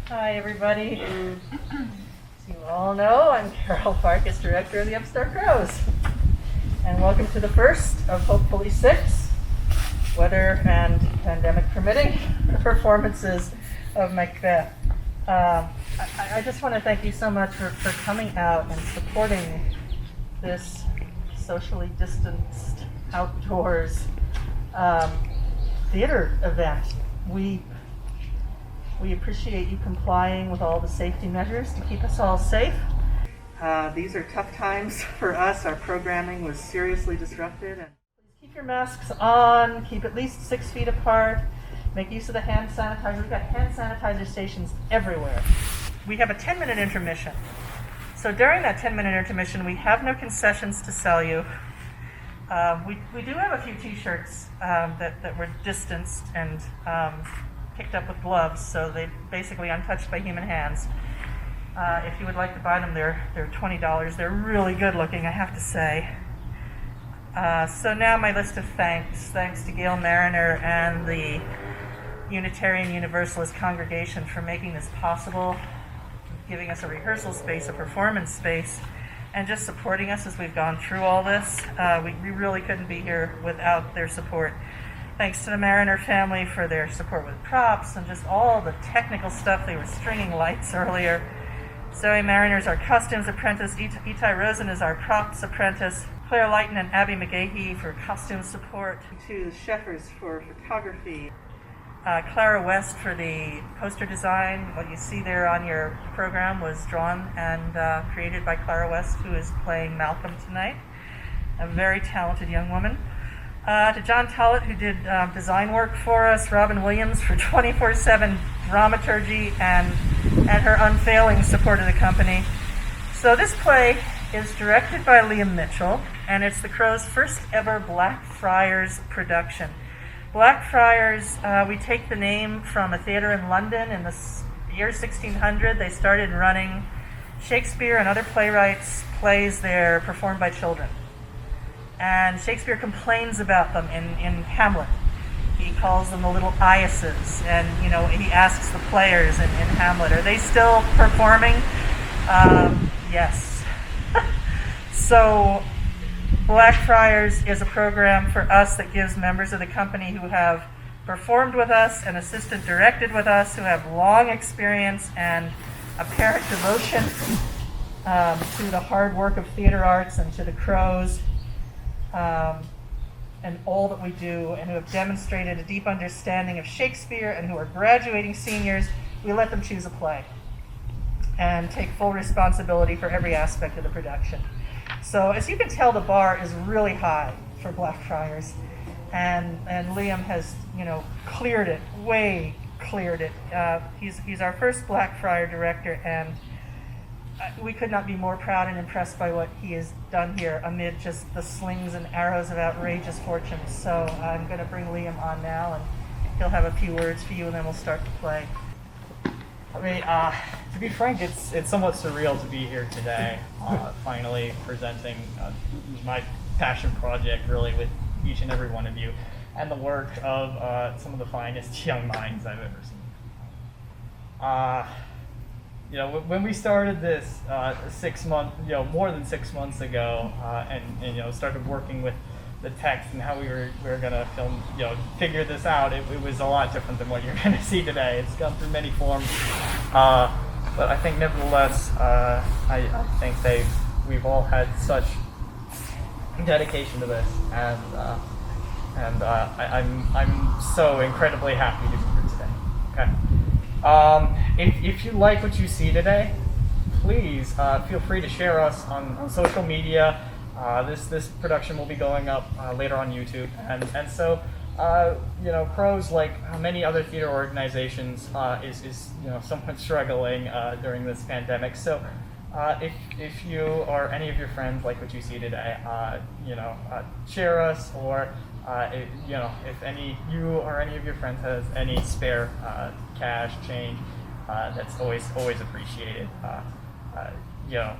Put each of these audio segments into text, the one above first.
Hi, everybody. As you all know, I'm Carol Farkas, Director of the Upstart Crows. And welcome to the first of hopefully 6, weather and pandemic permitting, performances of Macbeth. I just want to thank you so much for coming out and supporting this socially distanced outdoors theater event. We appreciate you complying with all the safety measures to keep us all safe. These are tough times for us. Our programming was seriously disrupted. And please keep your masks on, keep at least 6 feet apart, make use of the hand sanitizer. We've got hand sanitizer stations everywhere. We have a 10-minute intermission. So during that 10-minute intermission, we have no concessions to sell you. We do have a few t-shirts that were distanced and picked up with gloves, so they're basically untouched by human hands. If you would like to buy them, they're $20. They're really good looking, I have to say. So now my list of thanks. Thanks to Gail Mariner and the Unitarian Universalist congregation for making this possible, giving us a rehearsal space, a performance space, and just supporting us as we've gone through all this. We really couldn't be here without their support. Thanks to the Mariner family for their support with props and just all the technical stuff. They were stringing lights earlier. Zoe Mariner is our costumes apprentice. Itai Rosen is our props apprentice. Claire Lighton and Abby McGahee for costume support. To the Sheffers for photography. Clara West for the poster design. What you see there on your program was drawn and created by Clara West, who is playing Malcolm tonight. A very talented young woman. To John Tollett, who did design work for us, Robin Williams for 24/7 dramaturgy and her unfailing support of the company. So this play is directed by Liam Mitchell, and it's the Crow's first ever Blackfriars production. Blackfriars, we take the name from a theater in London in the year 1600. They started running Shakespeare and other playwrights' plays there performed by children. And Shakespeare complains about them in Hamlet. He calls them the little eyases, and he asks the players in Hamlet, are they still performing? Yes. So Blackfriars is a program for us that gives members of the company who have performed with us and assistant directed with us, who have long experience and apparent devotion to the hard work of theater arts and to the Crows, and all that we do, and who have demonstrated a deep understanding of Shakespeare and who are graduating seniors. We let them choose a play and take full responsibility for every aspect of the production. So as you can tell, the bar is really high for Blackfriars, and Liam has cleared it, way cleared it. He's our first Blackfriar director, and we could not be more proud and impressed by what he has done here amid just the slings and arrows of outrageous fortune. So I'm going to bring Liam on now, and he'll have a few words for you, and then we'll start the play. I mean, to be frank, it's somewhat surreal to be here today, finally presenting my passion project really with each and every one of you, and the work of some of the finest young minds I've ever seen. When we started this 6 months, more than 6 months ago, and started working with the text and how we were going to film, figure this out, it was a lot different than what you're going to see today. It's gone through many forms, but I think nevertheless, I think we've all had such dedication to this, and I'm so incredibly happy to be here today. Okay. If you like what you see today, please feel free to share us on social media. This production will be going up later on YouTube, and so Crows, like many other theater organizations, is somewhat struggling during this pandemic. So if you or any of your friends like what you see today, share us, or if you or any of your friends has any spare cash, change, that's always appreciated.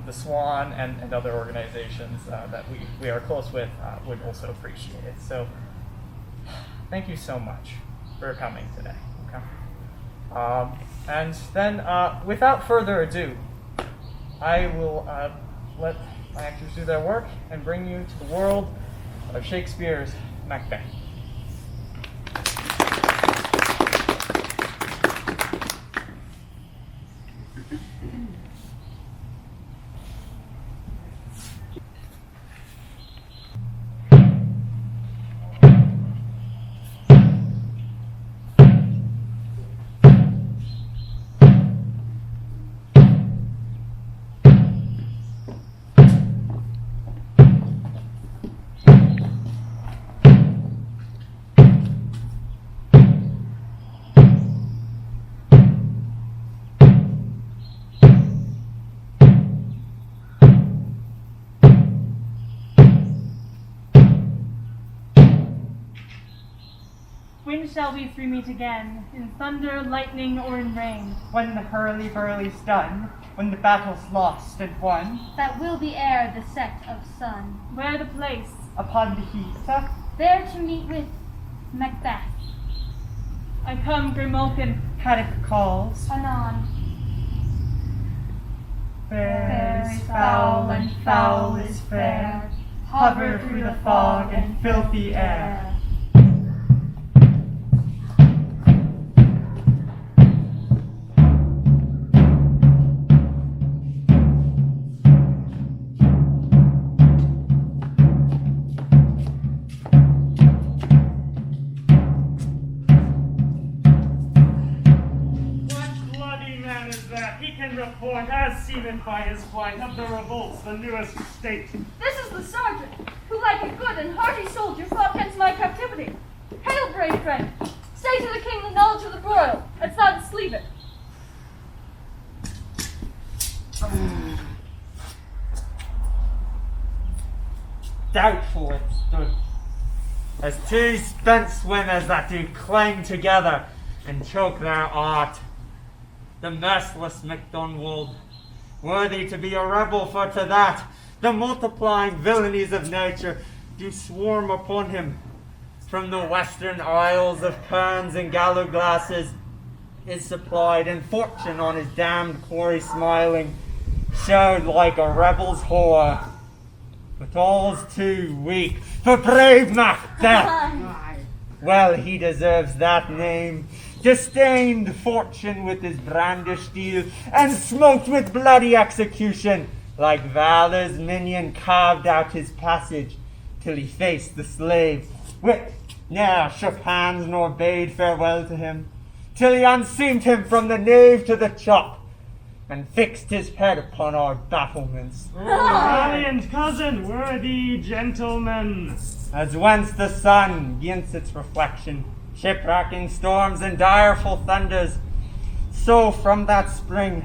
The Swan and other organizations that we are close with would also appreciate it. So thank you so much for coming today. Okay. And then, without further ado, I will let my actors do their work and bring you to the world of Shakespeare's Macbeth. When shall we three meet again, in thunder, lightning, or in rain? When the hurly-burly's done, when the battle's lost and won, that will be ere the set of sun. Where the place? upon the heath, There to meet with Macbeth. I come, Grimalkin. Haddock calls, Anon. fair is foul and foul is fair, hover through the fog and filthy air. Report as seen by his flight of the revolts, the newest state. This is the sergeant, who like a good and hearty soldier fought against my captivity. Hail, brave friend! Say to the king the knowledge of the broil, and silence leave it. Doubtful it stood, as two spent swimmers that do cling together and choke their art. The merciless MacDonald, worthy to be a rebel, for to that the multiplying villainies of nature do swarm upon him. From the western isles of kerns and gallowglasses is supplied, and fortune on his damned quarry smiling, showed like a rebel's whore. But all's too weak for brave Macbeth. Well, he deserves that name. Disdained fortune with his brandished steel, and smoked with bloody execution, like valor's minion carved out his passage, till he faced the slave, which ne'er shook hands nor bade farewell to him, till he unseamed him from the nave to the chop, and fixed his head upon our battlements. Valiant cousin, worthy gentlemen. As whence the sun gainst its reflection, shipwrecking storms and direful thunders, so from that spring,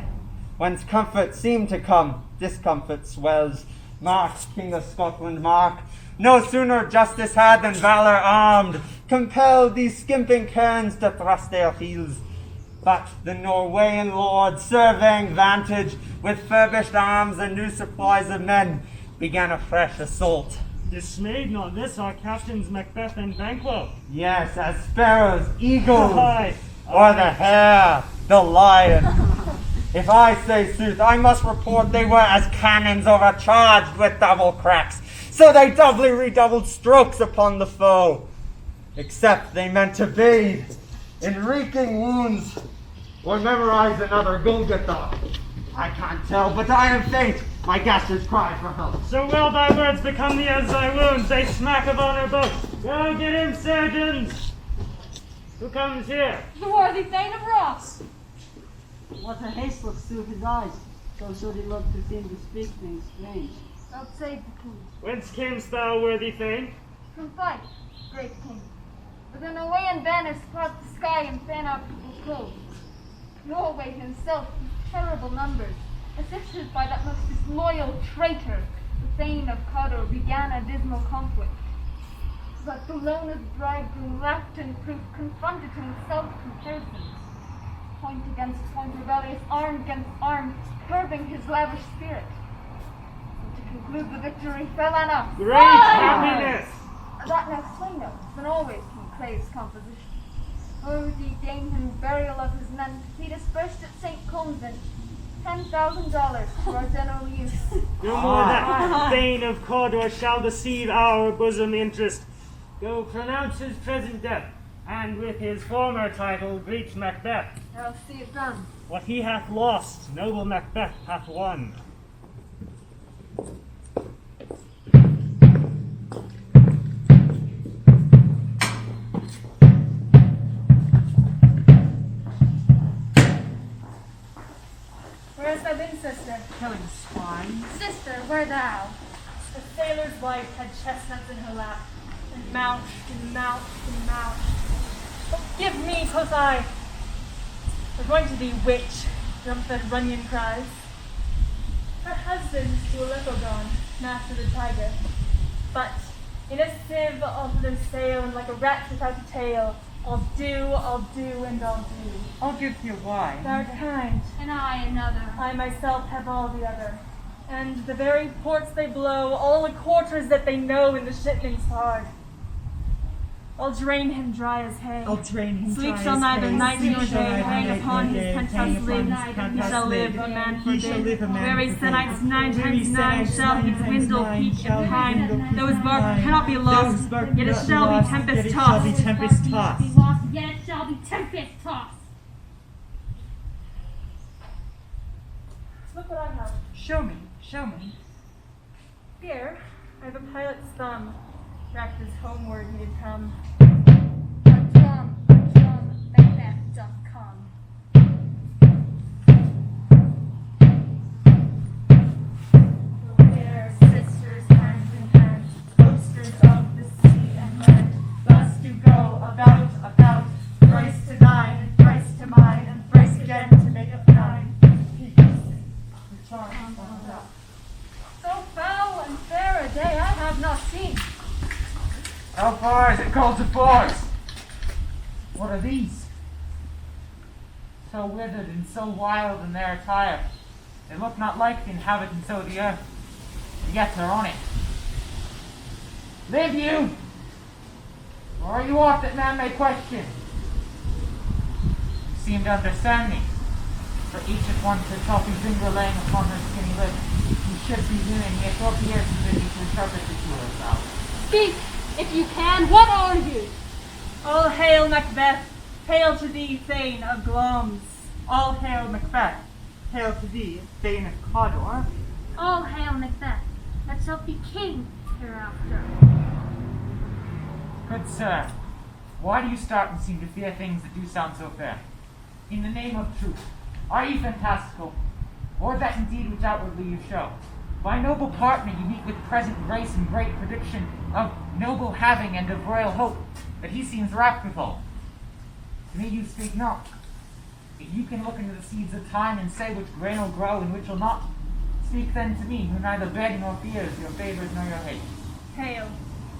whence comfort seemed to come, discomfort swells. Mark, King of Scotland, mark, no sooner justice had than valor armed, compelled these skimping kerns to thrust their heels. But the Norwegian lord, surveying vantage, with furbished arms and new supplies of men, began a fresh assault. Dismayed not this our captains Macbeth and Banquo. Yes, as sparrows, eagles, Aye. or the hare, the lion. If I say sooth, I must report they were as cannons overcharged with double cracks, so they doubly redoubled strokes upon the foe. Except they meant to bathe in reeking wounds, or memorize another Golgotha. I can't tell, but I am faint. My gasters cry for help. So well thy words become thee as thy wounds, they smack of honor both. Go get him, surgeons! Who comes here? The worthy Thane of Ross. What a haste looks through his eyes, so should he look to seem to speak things strange. God save the king. Whence camest thou, worthy Thane? From fight, great king. With an Norwegian banner spot the sky and fan our people's clothes. Norway himself in terrible numbers, assisted by that most disloyal traitor, the Thane of Cawdor, began a dismal conflict. But Bellona's bridegroom laughed and proved confronted him with self-comparisons. Point against point, rebellious, arm against arm, curbing his lavish spirit. And to conclude, the victory fell on us. Great Aye! happiness! That next swing note than always King Clay's composition. Worthy deign him burial of his men, he dispersed at St. Convent $10,000 for our general use. No more that Thane of Cawdor shall deceive our bosom interest. Go pronounce his present death, and with his former title greet Macbeth. I'll see it done. What he hath lost, noble Macbeth hath won. Where hast thou been, sister? Killing swine. Sister, where thou? The sailor's wife had chestnuts in her lap, and mouched and mouched and mouched. Oh, give me, quoth I. We're going to be witch, Drumpfed Runyon cries. Her husband to Aleppo gone, master the tiger. But in a sieve I'll put her sail, and like a rat without a tail, I'll do, and I'll do. I'll give you wine. Thou art kind. And I another. I myself have all the other. And the very ports they blow, all the quarters that they know in the shipman's hard. I'll drain him dry as hay. I'll drain him Sleep dry shall as neither hay. night Sleep nor shall day neither hang night upon nor his day penthouse hang upon lid. his He penthouse shall live lid. a man He for shall day. live a man Very for se'nights day. 9 Very times 9 se'nights shall 9 his times window 9 peak shall and his pine. window peak Though his and bark pine. cannot be Though lost, his bark yet it cannot be shall be lost, tempest yet it shall be tossed. tempest tossed. Be lost, yet it shall be tempest tossed. Look what I have. Show me, show me. Here, I have a pilot's thumb. Wrapped as homeward he did come. Macbeth.com. There, sisters, hand in hand, coasters of the sea and land. Thus do go about, thrice to dine, and thrice to mine, and thrice again to make up 9. So foul and fair a day I have not seen. How far is it called to force? What are these? So withered and so wild in their attire, they look not like the inhabitants of the earth, yet are on it. Live you? Or are you aught that man may question? You seem to understand me, for each at once her toffee finger laying upon her skinny lip, who should be doing yet what ears too busy to interpret it to herself. Speak, if you can. What are you? All hail Macbeth! Hail to thee, Thane of Glamis! All hail Macbeth. Hail to thee, Thane of Cawdor. All hail Macbeth, that shalt be king hereafter. Good sir, why do you start and seem to fear things that do sound so fair? In the name of truth, are you fantastical, or that indeed which outwardly you show? By noble partner you meet with present grace and great prediction of noble having and of royal hope, but he seems rapt withal. To me you speak not. If you can look into the seeds of time and say which grain will grow and which will not, speak then to me, who neither beg nor fears your favors nor your hate. Hail!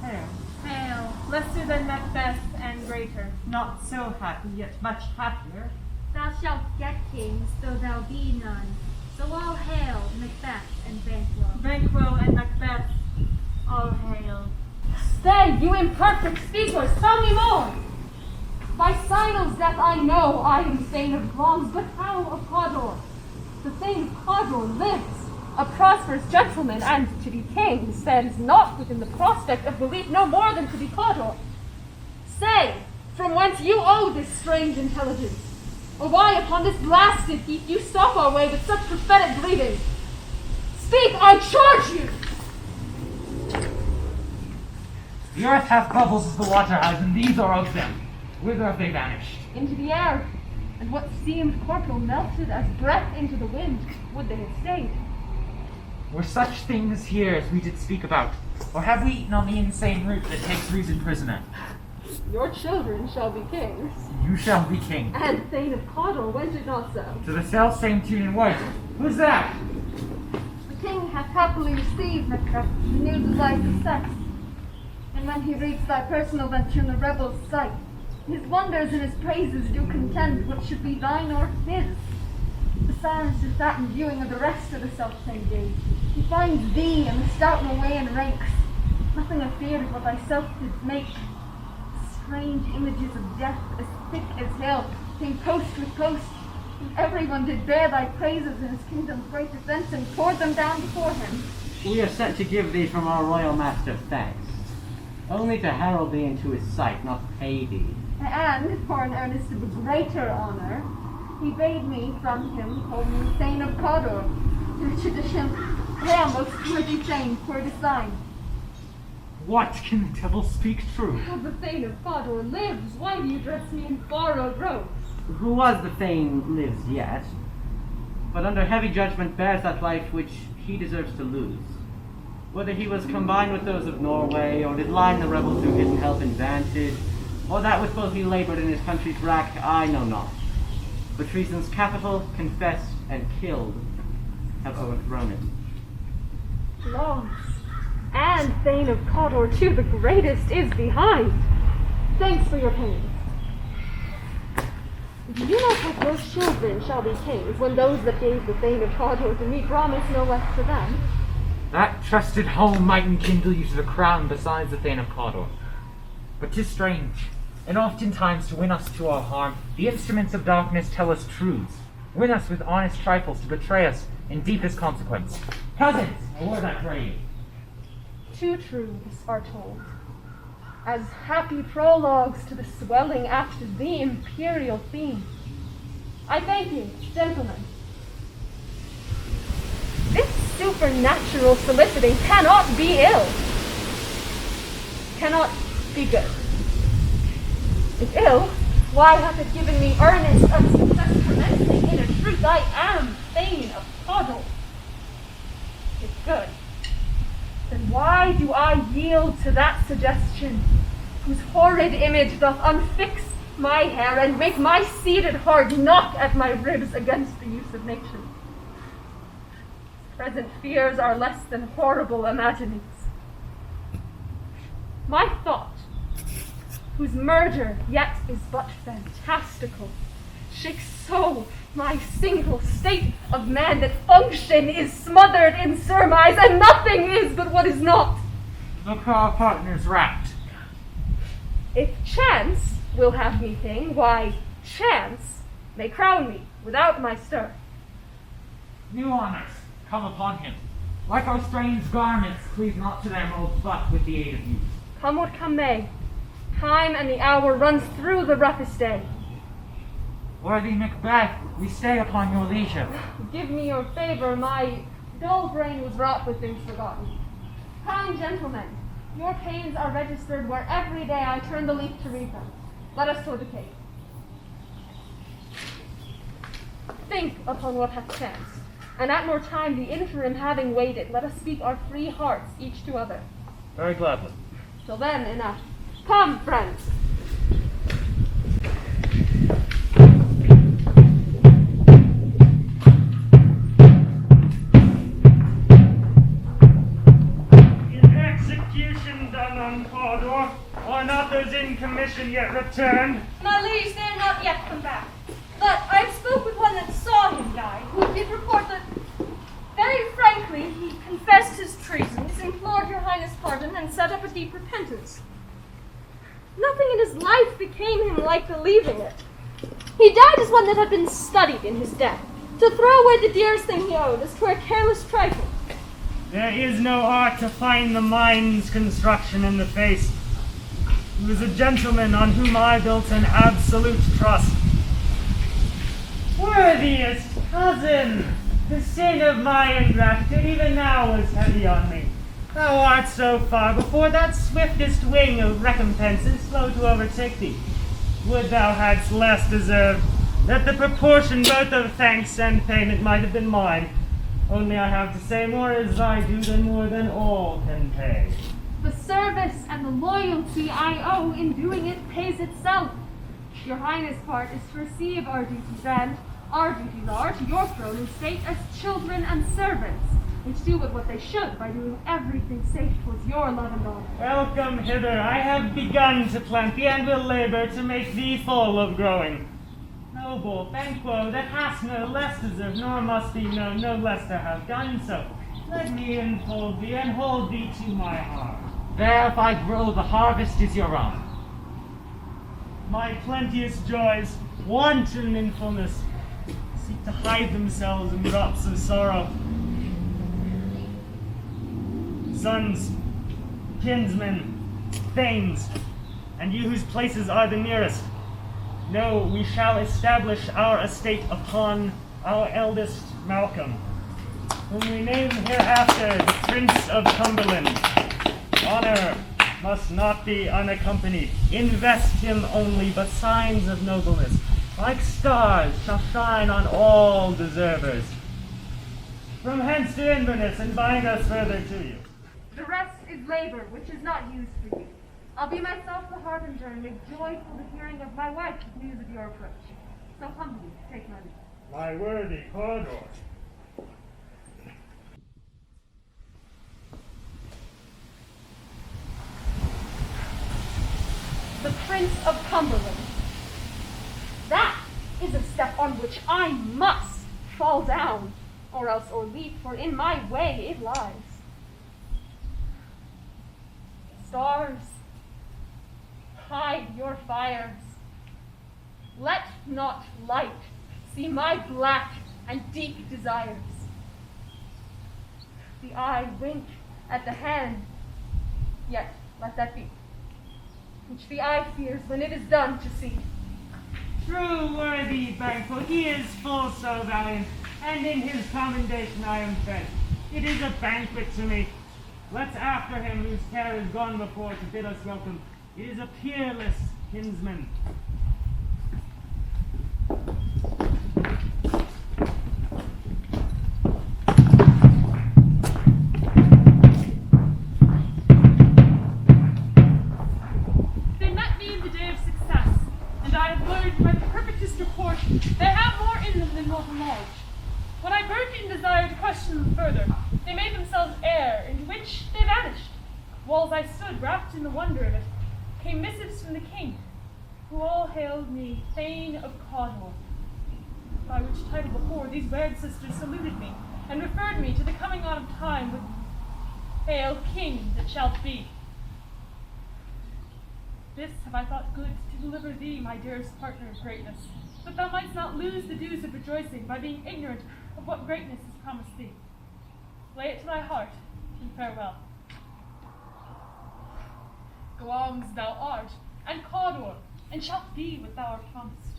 Hail. Hail! Lesser than Macbeth and greater. Not so happy, yet much happier. Thou shalt get kings, though thou be none. So all hail Macbeth and Banquo. Banquo and Macbeth, all hail. Stay, you imperfect speakers, tell me more. By Sinel's death I know I am Thane of Glamis, but how of Cawdor? The Thane of Cawdor lives, a prosperous gentleman, and to be king stands not within the prospect of belief no more than to be Cawdor. Say, from whence you owe this strange intelligence, or why upon this blasted heath you stop our way with such prophetic bleating? Speak, I charge you! The earth hath bubbles as the water has, and these are of them. Whither have they vanished? Into the air, and what seemed corporal melted as breath into the wind, would they have stayed? Were such things here as we did speak about, or have we eaten on the insane root that takes reason prisoner? Your children shall be kings, You shall be king. and Thane of Cawdor, went it not so? To the self-same tune and words. Who's that? The king hath happily received, Macbeth, the new delight of sex, and when he reads thy personal venture in the rebel's sight, his wonders and his praises do contend what should be thine or his. The silence is that in viewing of the rest of the self-same day. He finds thee in the stout Norwegian ranks. Nothing of fear is what thyself didst make. strange images of death as thick as hell came post with post, and everyone did bear thy praises in his kingdom's great defence and poured them down before him. We are sent to give thee from our royal master thanks, only to herald thee into his sight, not pay thee. And, for an earnest of a greater honour, he bade me from him call me Thane of Cawdor, through tradition, hail most worthy Thane, for it is thine. What can the devil speak true? Oh, the Thane of Cawdor lives. Why do you dress me in borrowed robes? Who was the Thane lives yet, but under heavy judgment bears that life which he deserves to lose. Whether he was combined with those of Norway, or did line the rebels through hidden help and vantage, or that with both he laboured in his country's wrack, I know not. But treason's capital, confessed and killed, have overthrown it. Laws. And Thane of Cawdor too, the greatest, is behind. Thanks for your pains. Do you know that your children shall be kings, when those that gave the Thane of Cawdor to me promised no less to them? That trusted home might enkindle you to the crown besides the Thane of Cawdor. But 'tis strange, and oftentimes to win us to our harm, the instruments of darkness tell us truths, win us with honest trifles to betray us in deepest consequence. Cousins, a word I pray you. Two truths are told, as happy prologues to the swelling act of the imperial theme. I thank you, gentlemen. This supernatural soliciting cannot be ill, cannot be good. If ill, why hath it given me earnest of success commencing? In a truth, I am Thane of Cawdor. If good, then why do I yield to that suggestion, whose horrid image doth unfix my hair and make my seated heart knock at my ribs against the use of nature? Present fears are less than horrible imaginings. My thought, whose murder yet is but fantastical, shakes so my single state of man that function is smothered in surmise, and nothing is but what is not. Look how our partner's wrapped. If chance will have me thing, why, chance may crown me without my stir. New honors come upon him. Like our strange garments, cleave not to their molds, but with the aid of use. Come what come may, time and the hour runs through the roughest day. Worthy Macbeth, we stay upon your leisure. Give me your favor, my dull brain was wrought with things forgotten. Kind gentlemen, your pains are registered where every day I turn the leaf to read them. Let us toward the cave. Think upon what hath chanced, and at more time the interim having waited, let us speak our free hearts each to other. Very gladly. Till then, enough. Come, friends. Execution done on Cawdor, are not those in commission yet returned? My liege, they are not yet come back. But I have spoke with one that saw him die, who did report that, very frankly, he confessed his treasons, implored your highness pardon, and set up a deep repentance. Nothing in his life became him like believing it. He died as one that had been studied in his death, to throw away the dearest thing he owed, as 'twere a careless trifle. There is no art to find the mind's construction in the face. He was a gentleman on whom I built an absolute trust. Worthiest cousin, the sin of my ingratitude even now was heavy on me. Thou art so far before that swiftest wing of recompense is slow to overtake thee. Would thou hadst less deserved, that the proportion both of thanks and payment might have been mine. Only I have to say more as I do than more than all can pay. The service and the loyalty I owe in doing it pays itself. Your highness' part is to receive our duties, and our duties are, to your throne and state, as children and servants, which do but what they should by doing everything safe towards your love and honor. Welcome hither. I have begun to plant thee, and will labor to make thee full of growing. Noble Banquo, that hast no less deserved, nor must be known no less to have done so. Let me enfold thee, and hold thee to my heart. There, if I grow, the harvest is your own. my plenteous joys, wanton in fullness, seek to hide themselves in drops of sorrow. Sons, kinsmen, thanes, and you whose places are the nearest, know we shall establish our estate upon our eldest Malcolm, whom we name hereafter the Prince of Cumberland. Honor must not be unaccompanied. Invest him only, but signs of nobleness, like stars, shall shine on all deservers. From hence to Inverness, and bind us further to you. The rest is labor, which is not used for you. I'll be myself the harbinger, and make joyful the hearing of my wife with news of your approach. So humbly take my leave. My worthy Cawdor. The Prince of Cumberland. That is a step on which I must fall down, or else o'erleap, for in my way it lies. Stars, hide your fires. Let not light see my black and deep desires. The eye wink at the hand, yet let that be, which the eye fears when it is done to see. True, worthy Banquo, he is full so valiant, and in his commendation I am fed. It is a banquet to me. Let's after him whose care is gone before to bid us welcome. It is a peerless kinsman. They met me in the day of success, and I have learned by the perfectest report they have more in them than mortal knowledge. When I burnt in desire to question them further, they made themselves air, into which they vanished. Whiles I stood wrapped in the wonder of it, came missives from the king, who all hailed me Thane of Cawdor, by which title before these weird sisters saluted me, and referred me to the coming on of time with Hail King that shalt be. This have I thought good to deliver thee, my dearest partner of greatness, that thou mightst not lose the dues of rejoicing by being ignorant of what greatness is promised thee. Lay it to thy heart, and farewell. Glamis thou art, and Cawdor, and shalt be what thou art promised.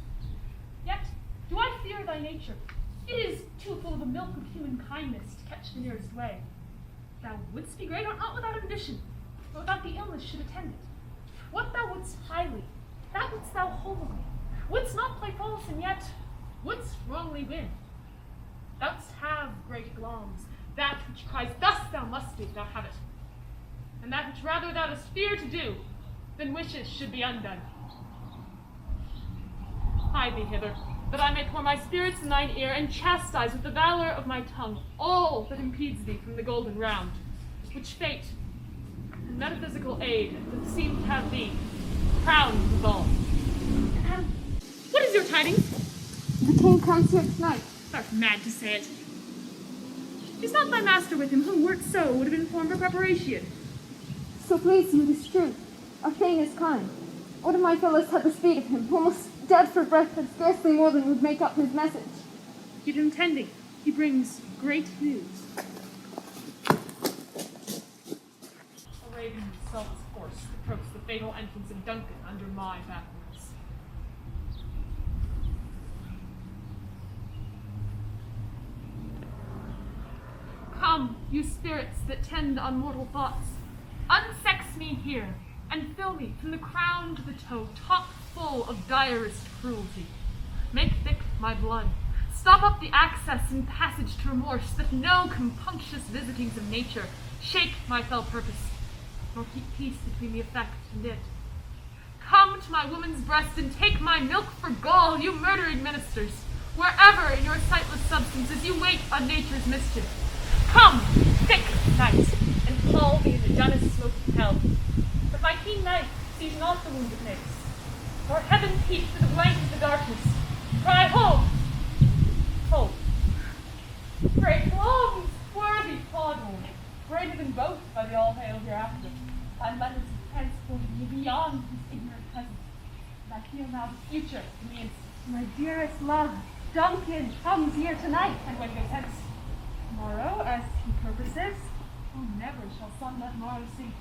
Yet do I fear thy nature. It is too full of the milk of human kindness to catch the nearest way. Thou wouldst be great, art not without ambition, or without the illness should attend it. What thou wouldst highly, that wouldst thou holily. Wouldst not play false, and yet wouldst wrongly win. Thou'dst have great Glamis, that which cries, thus thou must do, thou have it. And that which rather thou dost fear to do, than wishes should be undone. Hie thee hither, that I may pour my spirits in thine ear, and chastise with the valor of my tongue all that impedes thee from the golden round, which fate and metaphysical aid that seem to have thee crowned with all. What is your tidings? The king comes here tonight. Thou'rt mad to say it. Is not thy master with him, who wert so would have informed for preparation? So please you, it is true. Our Thane is kind. One of my fellows had the speed of him, almost dead for breath, and scarcely more than would make up his message. Keep him tending. He brings great news. Arrayed in himself as horse, approached the fatal entrance of Duncan under my battlements. Come, you spirits that tend on mortal thoughts, unsex me here, and fill me from the crown to the toe, top full of direst cruelty. Make thick my blood, stop up the access and passage to remorse, that no compunctious visitings of nature shake my fell purpose, nor keep peace between the effect and it. Come to my woman's breast and take my milk for gall, you murdering ministers, wherever in your sightless substances you wait on nature's mischief. Come, thick night, and call me in the dunnest smoke of hell. But my keen knife sees not the wounded face, nor heaven peep through the blank of the darkness. Cry, hold! Hold. Great Glamis, worthy Cawdor, greater than both by the all-hail hereafter, thy letters have transported me beyond his ignorant presence. and I feel now the future means My dearest love, Duncan comes here tonight. and when goes hence. Tomorrow, as he purposes, oh, never shall sun that morrow see.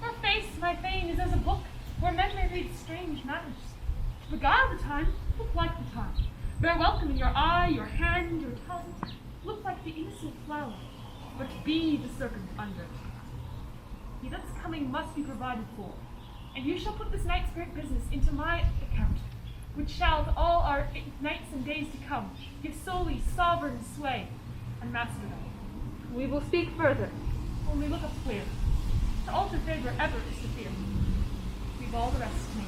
Your face, my fame, is as a book where men may read strange matters. To beguile the time, look like the time. Bear welcome in your eye, your hand, your tongue. Look like the innocent flower, but be the serpent under it. He that's coming must be provided for, and you shall put this night's great business into my account, which shall to all our nights and days to come give solely sovereign sway and master them. We will speak further. Only look up clear. To alter favor ever is to fear. Leave all the rest to me.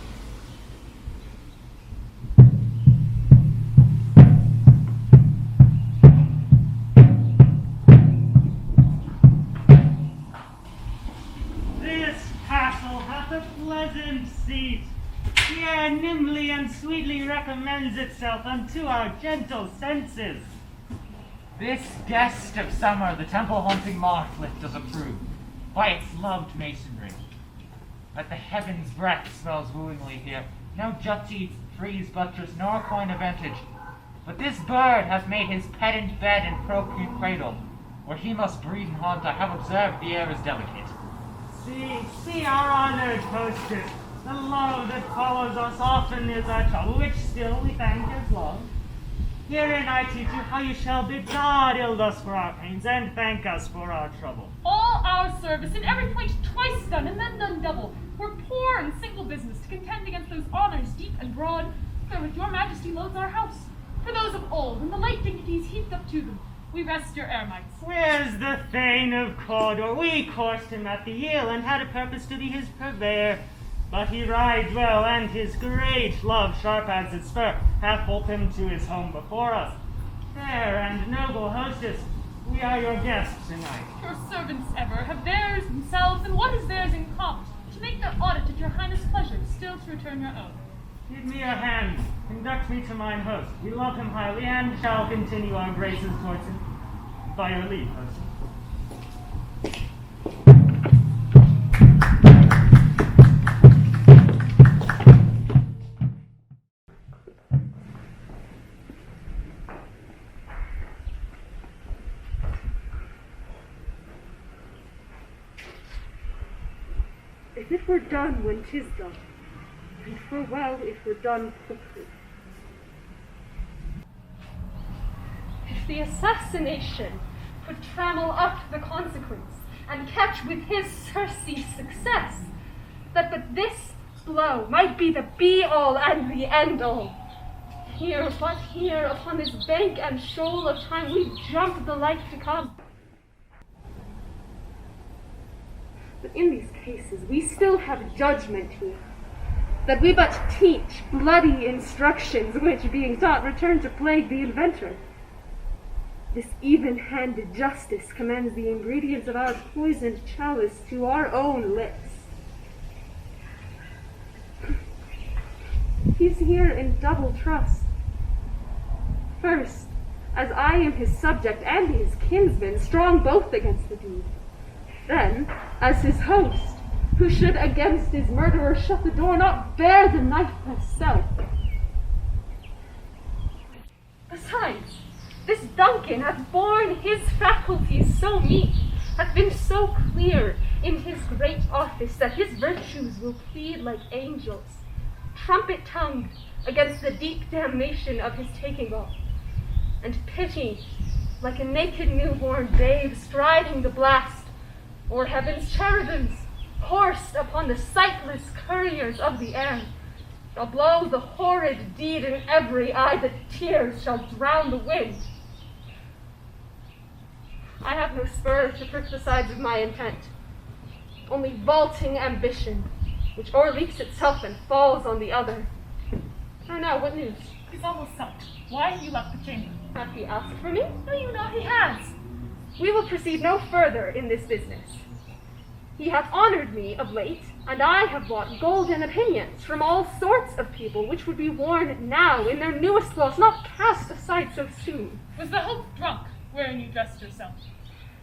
This castle hath a pleasant seat. Here nimbly and sweetly recommends itself unto our gentle senses. This guest of summer the temple-haunting martlet does approve, by its loved masonry. Let the heaven's breath smells wooingly here, no jutty, frieze buttress, nor coign of vantage. But this bird hath made his pedant bed and procreant cradle, where he must breed and haunt. I have observed the air is delicate. See our honored hostess. The love that follows us often is our trouble, which still we thank as love. Herein I teach you how you shall bid God ill us for our pains, and thank us for our trouble. All our service in every point twice done, and then done double. We're poor and single business to contend against those honors deep and broad, wherewith your majesty loads our house. For those of old, and the late dignities heaped up to them, we rest your eremites. Where's the Thane of Cawdor? We coursed him at the Yield, and had a purpose to be his purveyor. But he rides well, and his great love, sharp as its spur, hath holp him to his home before us. Fair and noble hostess, we are your guests tonight. Your servants ever have theirs themselves, and what is theirs in common? To make their audit at your highness' pleasure, still to return your own. Give me your hand, conduct me to mine host. We love him highly, and shall continue our graces towards him. By your leave, hostess. If it were done when 'tis done, and 'twere well if were done quickly. If the assassination could trammel up the consequence, and catch with his surcease success, that but this blow might be the be-all and the end-all. Here, but here, upon this bank and shoal of time, we jump the life to come. But in these cases, we still have judgment here, that we but teach bloody instructions, which, being taught, return to plague the inventor. This even-handed justice commends the ingredients of our poisoned chalice to our own lips. He's here in double trust. First, as I am his subject and his kinsman, strong both against the deed. Then, as his host, who should against his murderer shut the door, not bear the knife herself. Besides, this Duncan hath borne his faculties so meek, hath been so clear in his great office, that his virtues will plead like angels, trumpet-tongued against the deep damnation of his taking off, and pity like a naked newborn babe striding the blast, or heaven's cherubims, horsed upon the sightless couriers of the air, shall blow the horrid deed in every eye, that tears shall drown the wind. I have no spur to prick the sides of my intent, only vaulting ambition, which o'erleaps itself and falls on the other. And now, what news? He's almost supped. Why have you left the chamber? Hath he asked for me? No, you not, he has. We will proceed no further in this business. He hath honored me of late, and I have bought golden opinions from all sorts of people, which would be worn now in their newest clothes, not cast aside so soon. Was the hope drunk, wherein you dressed yourself?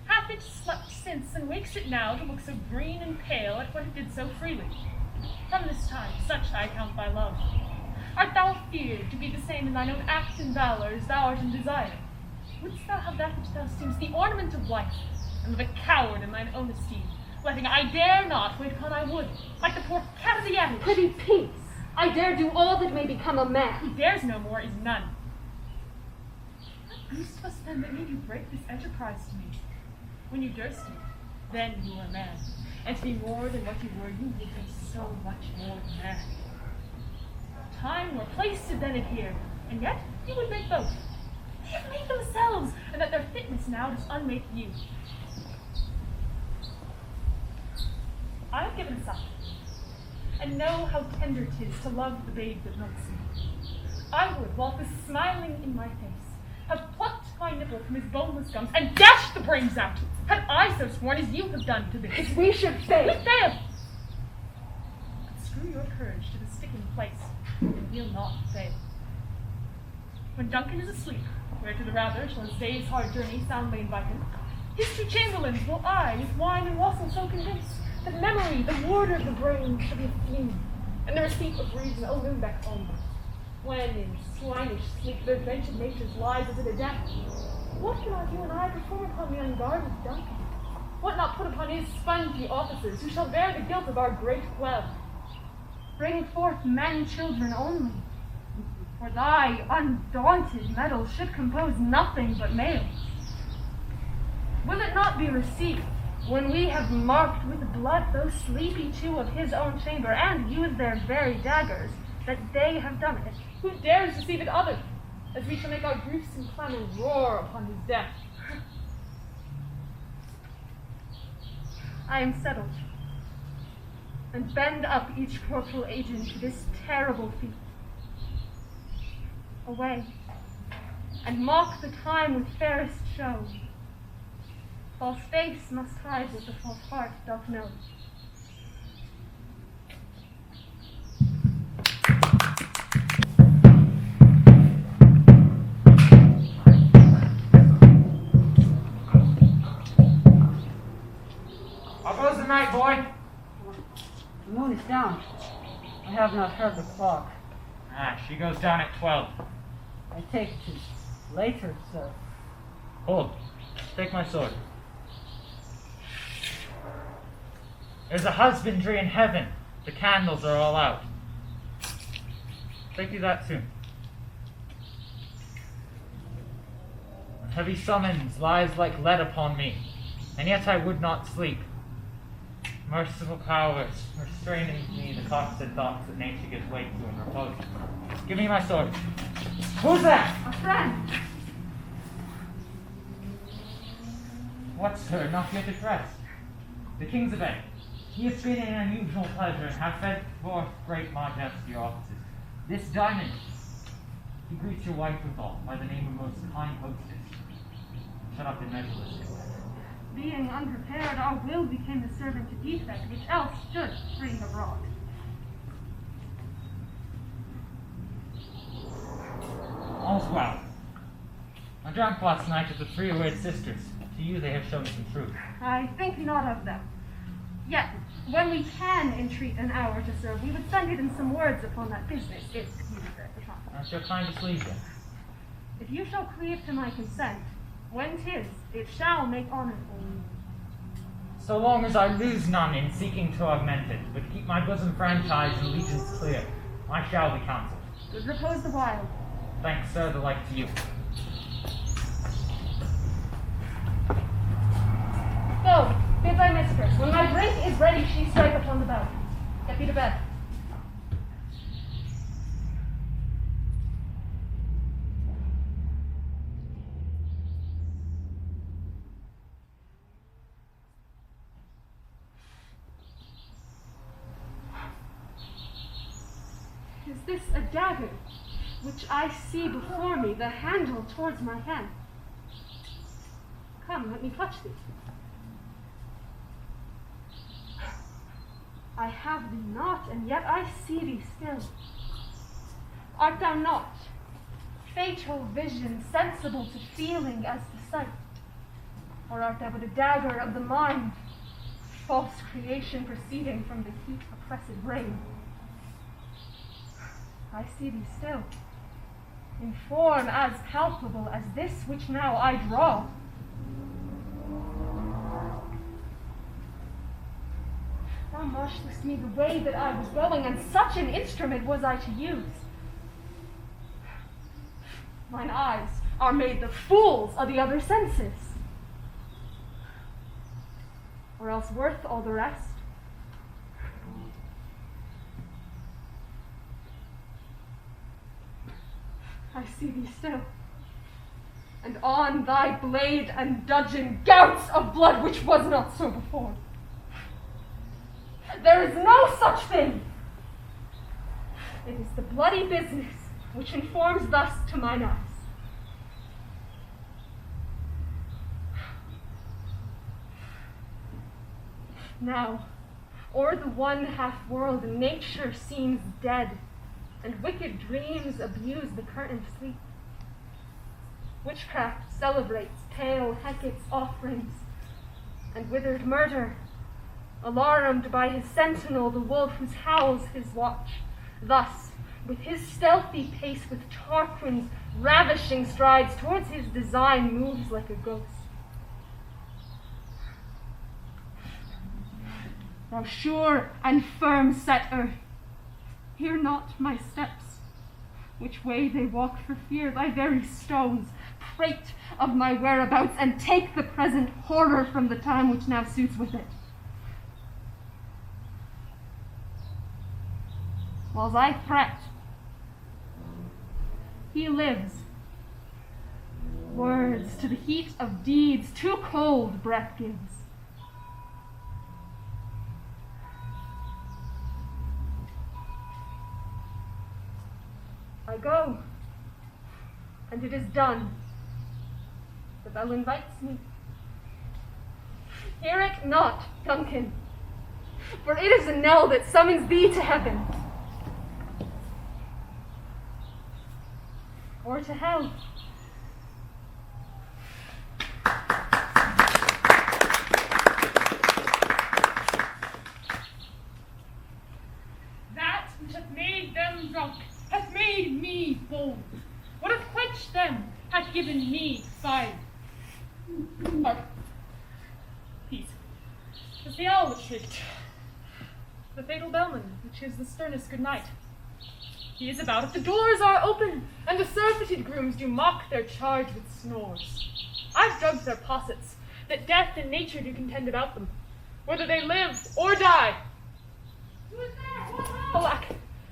Hath it slept since, and wakes it now to look so green and pale at what it did so freely? From this time, such I count thy love. Art thou feared to be the same in thine own act and valor as thou art in desire? Wouldst thou have that which thou seemst the ornament of life, and live a coward in thine own esteem, letting I dare not wait upon I would, like the poor cat of the attic? Pretty peace. I dare do all that may become a man. Who dares no more is none. What goose was then that made you break this enterprise to me? When you durst it, then you were a man. And to be more than what you were, you would be so much more than man. Time or place did then adhere, and yet you would make both. They have made themselves, and that their fitness now does unmake you. I have given a sigh, and know how tender 'tis to love the babe that milks me. I would, while 'twas smiling in my face, have plucked my nipple from his boneless gums and dashed the brains out, had I so sworn as you have done to this. If we should fail. We fail! But screw your courage to the sticking place, and we'll not fail. When Duncan is asleep, where to the rather shall his day's hard journey soundly invite him, his two chamberlains will I with wine and wassail so convince, that memory, the warder of the brain, shall be a fume, and the receipt of reason a limbeck only. When in swinish sleep their ventured natures lies as in a death, what cannot you and I perform upon the unguarded Duncan? What not put upon his spongy officers, who shall bear the guilt of our great web? Bring forth men children only, for thy undaunted mettle should compose nothing but males. Will it not be received, when we have marked with blood those sleepy two of his own chamber, and used their very daggers, that they have done it? Who dares receive it other, as we shall make our griefs and clamor roar upon his death? I am settled, and bend up each corporal agent to this terrible feat. Away, and mock the time with fairest show. False face must hide what the false heart doth know. How goes the night, boy? The moon is down. I have not heard the clock. She goes down at 12. I take it is later, sir. Hold. Take my sword. There's a husbandry in heaven. The candles are all out. Take you that soon. A heavy summons lies like lead upon me, and yet I would not sleep. Merciful powers, restrain in me the constant thoughts that nature gives way to in repose. Give me my sword. Who's that? A friend! What, sir, not yet at rest? The king's abed. He has been in unusual pleasure, and hath fed forth great majesty your offices. This diamond, he greets your wife withal, by the name of most kind hostess. Shut up and measure this. Being unprepared, our will became the servant to defect, which else should spring abroad. All's well. I drank last night at the 3 Weird Sisters. To you they have shown some truth. I think not of them. Yet, when we can entreat an hour to serve, we would send it in some words upon that business, if you desire the trouble. That's your kindest leave, then. If you shall cleave to my consent, when 'tis, it shall make honor for you. So long as I lose none in seeking to augment it, but keep my bosom franchise and allegiance clear, I shall be counseled. Good repose the while. Thanks, sir, the like to you. Go, bid thy mistress. When my drink is ready, she strike upon the bell. Get thee to bed. Is this a dagger, which I see before me, the handle towards my hand? Come, let me touch thee. I have thee not, and yet I see thee still. Art thou not, fatal vision, sensible to feeling as to sight? Or art thou but a dagger of the mind, false creation proceeding from the heat oppressed rain. I see thee still, in form as palpable as this which now I draw. Thou marshallest me the way that I was going, and such an instrument was I to use. Mine eyes are made the fools of the other senses, or else worth all the rest. I see thee still, and on thy blade and dudgeon gouts of blood which was not so before. There is no such thing. It is the bloody business which informs thus to mine eyes. Now, o'er the one half-world nature seems dead, and wicked dreams abuse the curtained sleep. Witchcraft celebrates pale Hecate's offerings, and withered murder, alarmed by his sentinel, the wolf whose howls his watch, thus, with his stealthy pace, with Tarquin's ravishing strides, towards his design moves like a ghost. Thou sure and firm set earth, hear not my steps, which way they walk for fear. Thy very stones prate of my whereabouts, and take the present horror from the time which now suits with it. Whiles I fret, he lives. Words to the heat of deeds too cold breath gives. I go, and it is done. The bell invites me. Hear it not, Duncan, for it is a knell that summons thee to heaven, or to hell. That which hath made them drunk hath made me bold. What hath quenched them hath given me fire. Hark. Peace. 'Tis the owl that shrieked. The fatal bellman, which is the sternest good night. He is about it. The doors are open, and the surfeited grooms do mock their charge with snores. I've drugged their possets, that death and nature do contend about them, whether they live or die. Who is there? Alack,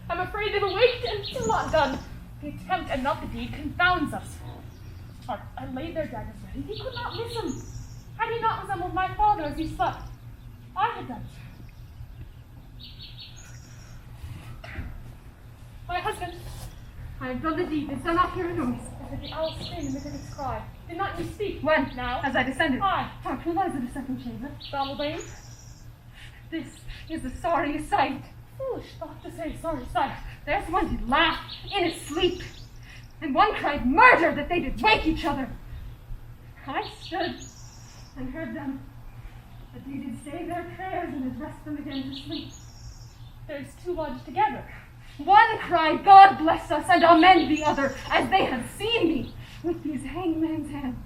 I'm afraid they've awaked and still not done. The attempt and not the deed confounds us. Hark, I laid their daggers ready. He could not miss him. Had he not resembled my father as he slept, I had done it. My husband. I have done the deed. Didst thou not hear a noise? I heard the owl scream and the cricket's cry. Did not you speak? When? Now? As I descended. Aye. Hark, who lies in the second chamber? Balmain? This is a sorry sight. Foolish thought to say sorry sight. There's one did laugh in his sleep, and one cried murder that they did wake each other. I stood and heard them, but they did say their prayers and address them again to sleep. There's two lodged together. One cried, God bless us, and amen the other, as they had seen me with these hangman's hands.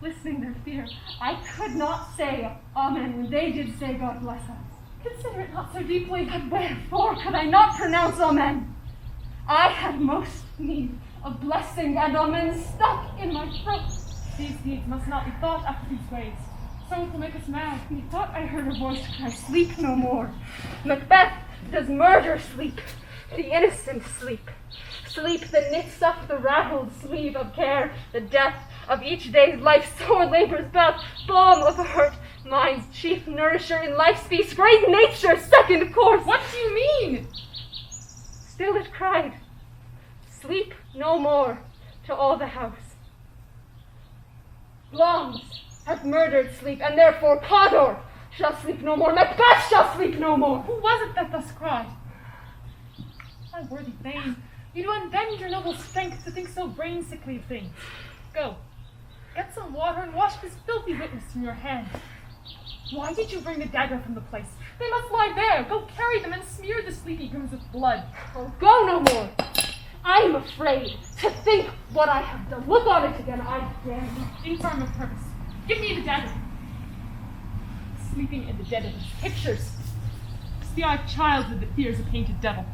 Listening their fear, I could not say amen when they did say God bless us. Consider it not so deeply. But wherefore could I not pronounce amen? I had most need of blessing, and amen stuck in my throat. These deeds must not be thought after these ways. So it will make us mad. Methought I heard a voice cry, sleep no more. Macbeth does murder sleep, the innocent sleep. Sleep that knits up the raveled sleeve of care, the death of each day's life, sore labor's bath, balm of the hurt, mind's chief nourisher in life's feast, great nature's second course. What do you mean? Still it cried, sleep no more, to all the house. Bloms have murdered sleep, and therefore Cawdor shall sleep no more, Macbeth shall sleep no more. Who was it that thus cried? My worthy Thane, you do unbend your noble strength to think so brain-sickly of things. Go, get some water and wash this filthy witness from your hand. Why did you bring the dagger from the place? They must lie there. Go carry them and smear the sleepy grooms with blood. I'll go no more. I am afraid to think what I have done. Look on it again, I dare you. Infirm of purpose. Give me the dagger. Sleeping in the dead of his pictures. It's the eye of childhood that fears a painted devil.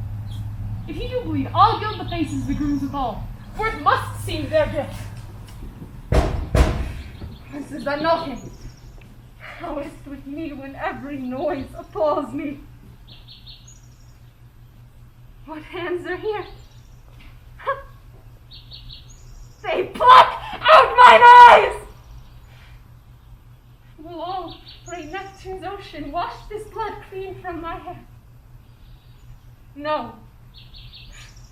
If he do bleed, I'll gild the faces of the grooms withal, for it must seem their gift. This is a knocking. How is it with me when every noise appalls me? What hands are here? They pluck out mine eyes! Will all great Neptune's ocean wash this blood clean from my hair? No.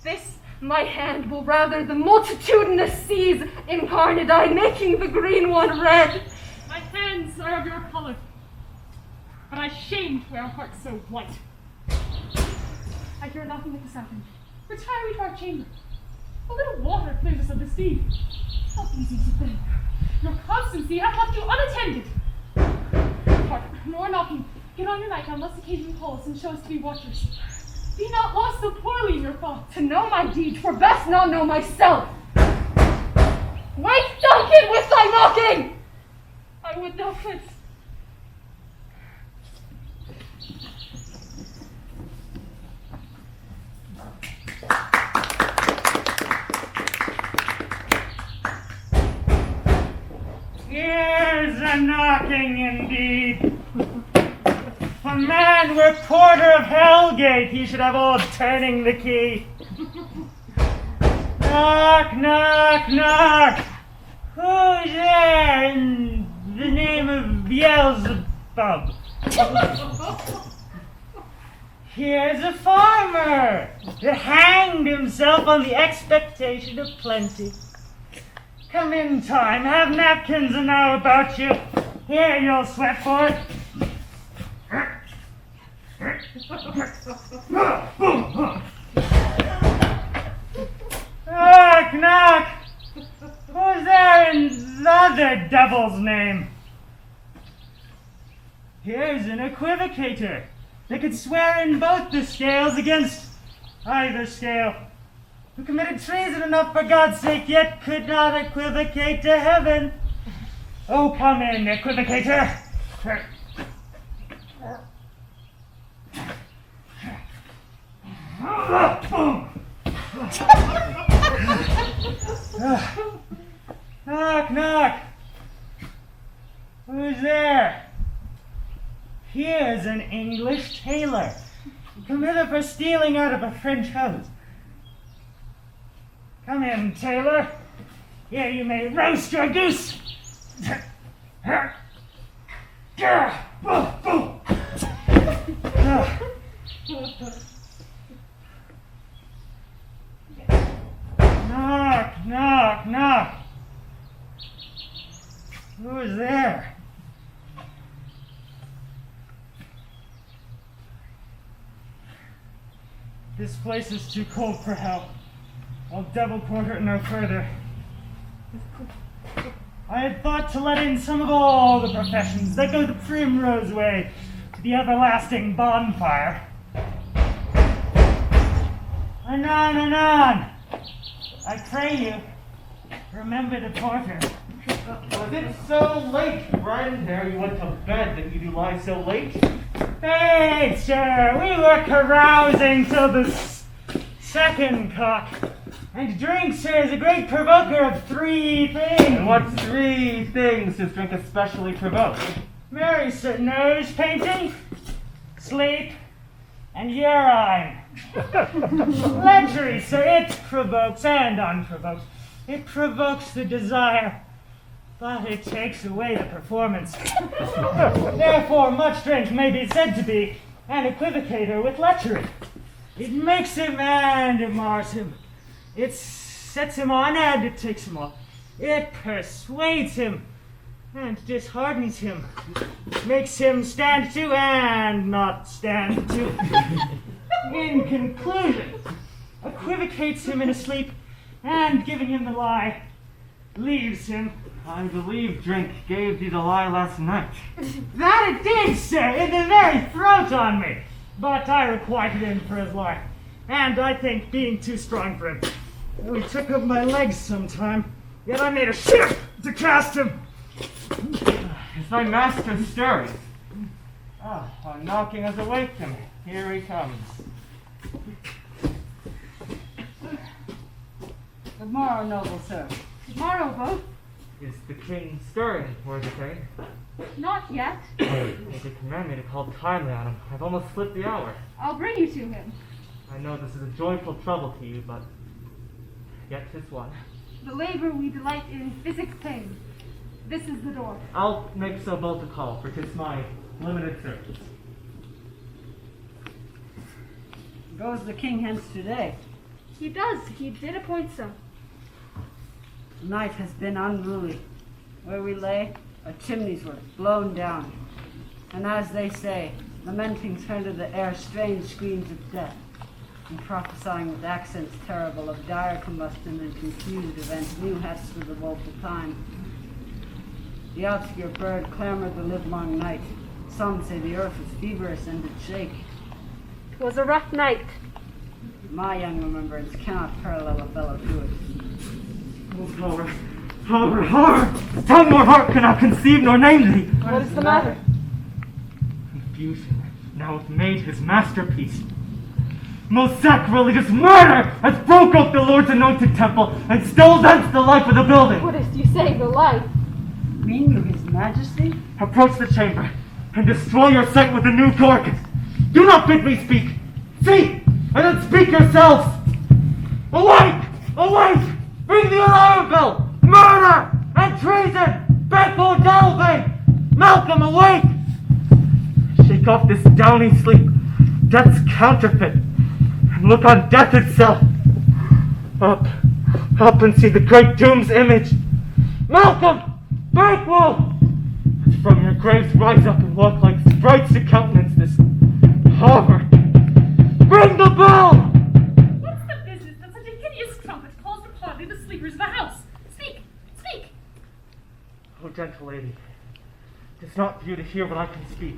This my hand will rather the multitudinous seas incarnadine, making the green one red. My hands are of your color, but I shame to wear a heart so white. I hear nothing at this happened. Retire we to our chamber. A little water clears us of this deed. How easy to think. Your constancy hath left you unattended. Hark, nor knocking. Get on your nightgown, lest occasion call us and show us to be watchers. Be not lost so poorly in your thoughts. To know my deed, 'twere best not know myself. Wake Duncan with thy knocking! I would know this. Here's a knocking indeed. If a man were porter of Hellgate, he should have all turning the key. Knock, knock, knock. Who's there in the name of Beelzebub? Here's a farmer that hanged himself on the expectation of plenty. Come in time, have napkins enow about you. Here, you'll sweat for it. Knock, knock. Who's there in the other devil's name? Here's an equivocator that could swear in both the scales against either scale, who committed treason enough for God's sake, yet could not equivocate to heaven. Oh, come in, equivocator. Knock, knock. Who's there? Here's an English tailor, committed for stealing out of a French house. Come in, tailor. Here you may roast your goose. Knock, knock, knock. Who's there? This place is too cold for help. I'll devil quarter it no further. I had thought to let in some of all the professions that go the primrose way to the everlasting bonfire. Anon, anon! I pray you, remember the porter. Was it so late, friend, ere you went to bed, that you do lie so late? Hey, sir, we were carousing till the second cock. And drink, sir, is a great provoker of 3 things. And what 3 things does drink especially provoke? Mary, sir, nose painting, sleep, and urine. Lechery, sir, it provokes and unprovoked. It provokes the desire, but it takes away the performance. Therefore, much drink may be said to be an equivocator with lechery. It makes him and it mars him. It sets him on and it takes him off. It persuades him and disheartens him. Makes him stand to and not stand to. In conclusion, equivocates him in a sleep and, giving him the lie, leaves him I believe drink gave thee the lie last night. That it did, sir, in the very throat on me. But I requited him for his life, and I think being too strong for him. He took up my legs sometime, yet I made a shift to cast him. Is thy master stirring? Ah, our knocking has awaked him. Here he comes. Good morrow, noble sir. Tomorrow, both. Is the king stirring, worthy king? Not yet. They did command me to call timely on him. I've almost slipped the hour. I'll bring you to him. I know this is a joyful trouble to you, but yet 'tis one. The labor we delight in physics pain. This is the door. I'll make so bold to call, for 'tis my limited service. Goes the king hence today. He does. He did appoint so. The night has been unruly. Where we lay, our chimneys were blown down. And as they say, lamenting turned to the air strange screams of death, and prophesying with accents terrible of dire combustion and confused events new hests for the woeful time. The obscure bird clamored the livelong night. Some say the earth was feverish and did shake. 'Twas a rough night. My young remembrance cannot parallel a fellow to it. Oh, horror! Horror! Horror! Tongue nor heart cannot conceive nor name thee! What is the matter? Confusion now hath made his masterpiece. Most sacrilegious murder has broke up the Lord's anointed temple and stole thence the life of the building. What is you say, the life? Mean you his majesty? Approach the chamber and destroy your sight with a new carcass. Do not bid me speak. See, and then speak yourselves. Awake! Awake! Bring the alarm bell! Murder and treason! Bethel Galway! Malcolm, awake! Shake off this downy sleep, death's counterfeit, and look on death itself. Up, up and see the great doom's image. Malcolm! Bakewell! From your graves rise up and walk like sprites to countenance this horror. Ring the bell! What's the business that such a hideous trumpet calls to hardly the sleepers of the house? Speak! Speak! Oh, gentle lady, 'tis not for you to hear what I can speak.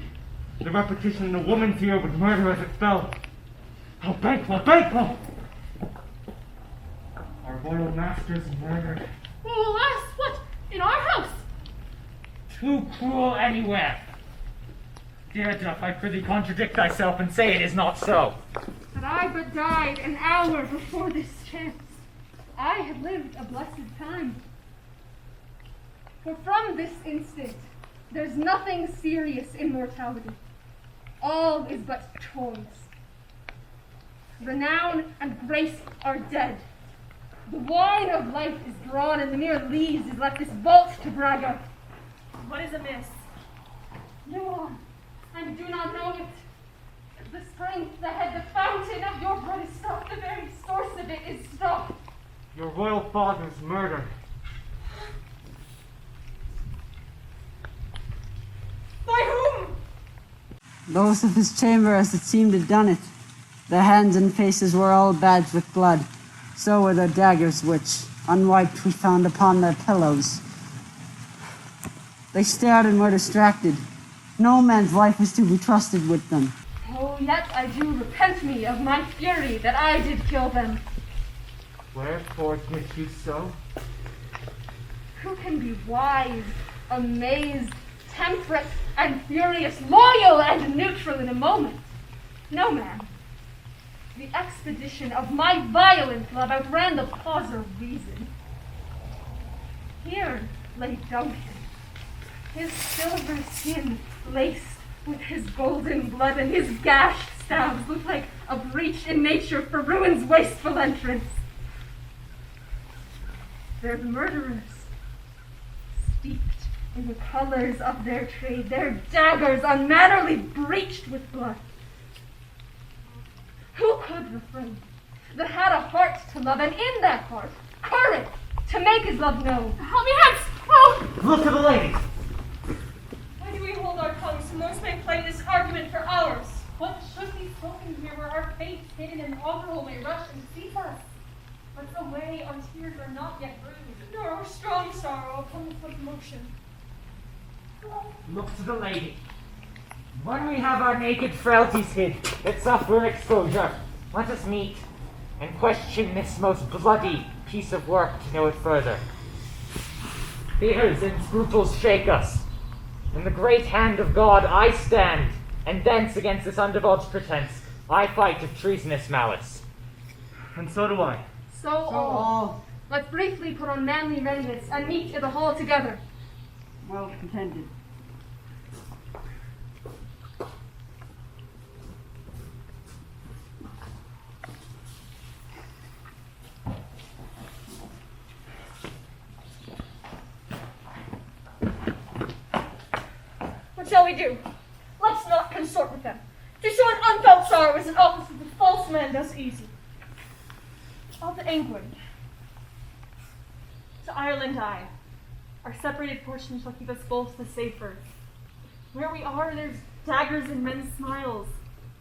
The repetition in a woman's ear would murder as it fell. Oh, Bakewell, Bakewell! Our royal masters murdered. Oh, alas, what? In our house? Too cruel anywhere. Dear Duff, I prithee contradict thyself and say it is not so. Had I but died an hour before this chance, I had lived a blessed time. For from this instant, there's nothing serious in mortality. All is but toys. Renown and grace are dead. The wine of life is drawn, and the mere lees is left this vault to brag of. What is amiss? No on, and do not know it. The spring, the head, the fountain of your blood is stopped. The very source of it is stopped. Your royal father's murder. By whom? Those of his chamber as it seemed had done it. Their hands and faces were all badged with blood. So were their daggers which, unwiped, we found upon their pillows. They stared and were distracted. No man's life is to be trusted with them. Oh, yet I do repent me of my fury that I did kill them. Wherefore did you so? Who can be wise, amazed, temperate, and furious, loyal and neutral in a moment? No man. The expedition of my violent love outran the cause of reason. Here lay Duncan, his silver skin laced with his golden blood, and his gashed stabs looked like a breach in nature for ruin's wasteful entrance. They're the murderers, steeped in the colors of their trade, their daggers unmannerly breached with blood. Who could refrain, that had a heart to love, and in that heart, courage to make his love known? Help me hence! Oh! Look at the ladies! Why do we hold our tongues when most may play this argument for hours? What should be spoken here where our fate's hidden and augural may rush and seize us? But away, our tears are not yet bruised. nor our strong sorrow upon the foot of motion. Look to the lady. When we have our naked frailties hid, that suffer exposure, let us meet and question this most bloody piece of work to know it further. Fears and scruples shake us. In the great hand of God I stand, and thence against this undivulged pretense I fight of treasonous malice. And so do I. So all. Let's briefly put on manly readiness and meet in the hall together. Well contended. What shall we do? Let's not consort with them. To show an unfelt sorrow is an office that the false man does easy. Of England to Ireland I, our separated portion shall keep us both the safer. Where we are, there's daggers in men's smiles.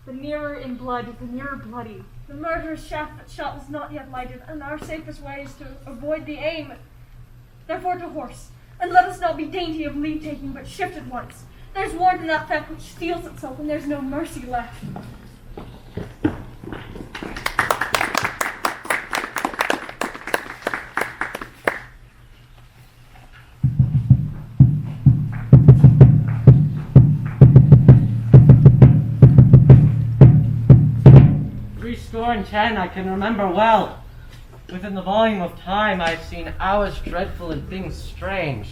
The nearer in blood, the nearer bloody. The murderous shaft that shot is not yet lighted, and our safest way is to avoid the aim. Therefore to horse, and let us not be dainty of leave-taking, but shift at once. There's warrant in that theft which steals itself, and there's no mercy left. Threescore and 10 I can remember well. Within the volume of time I have seen hours dreadful and things strange.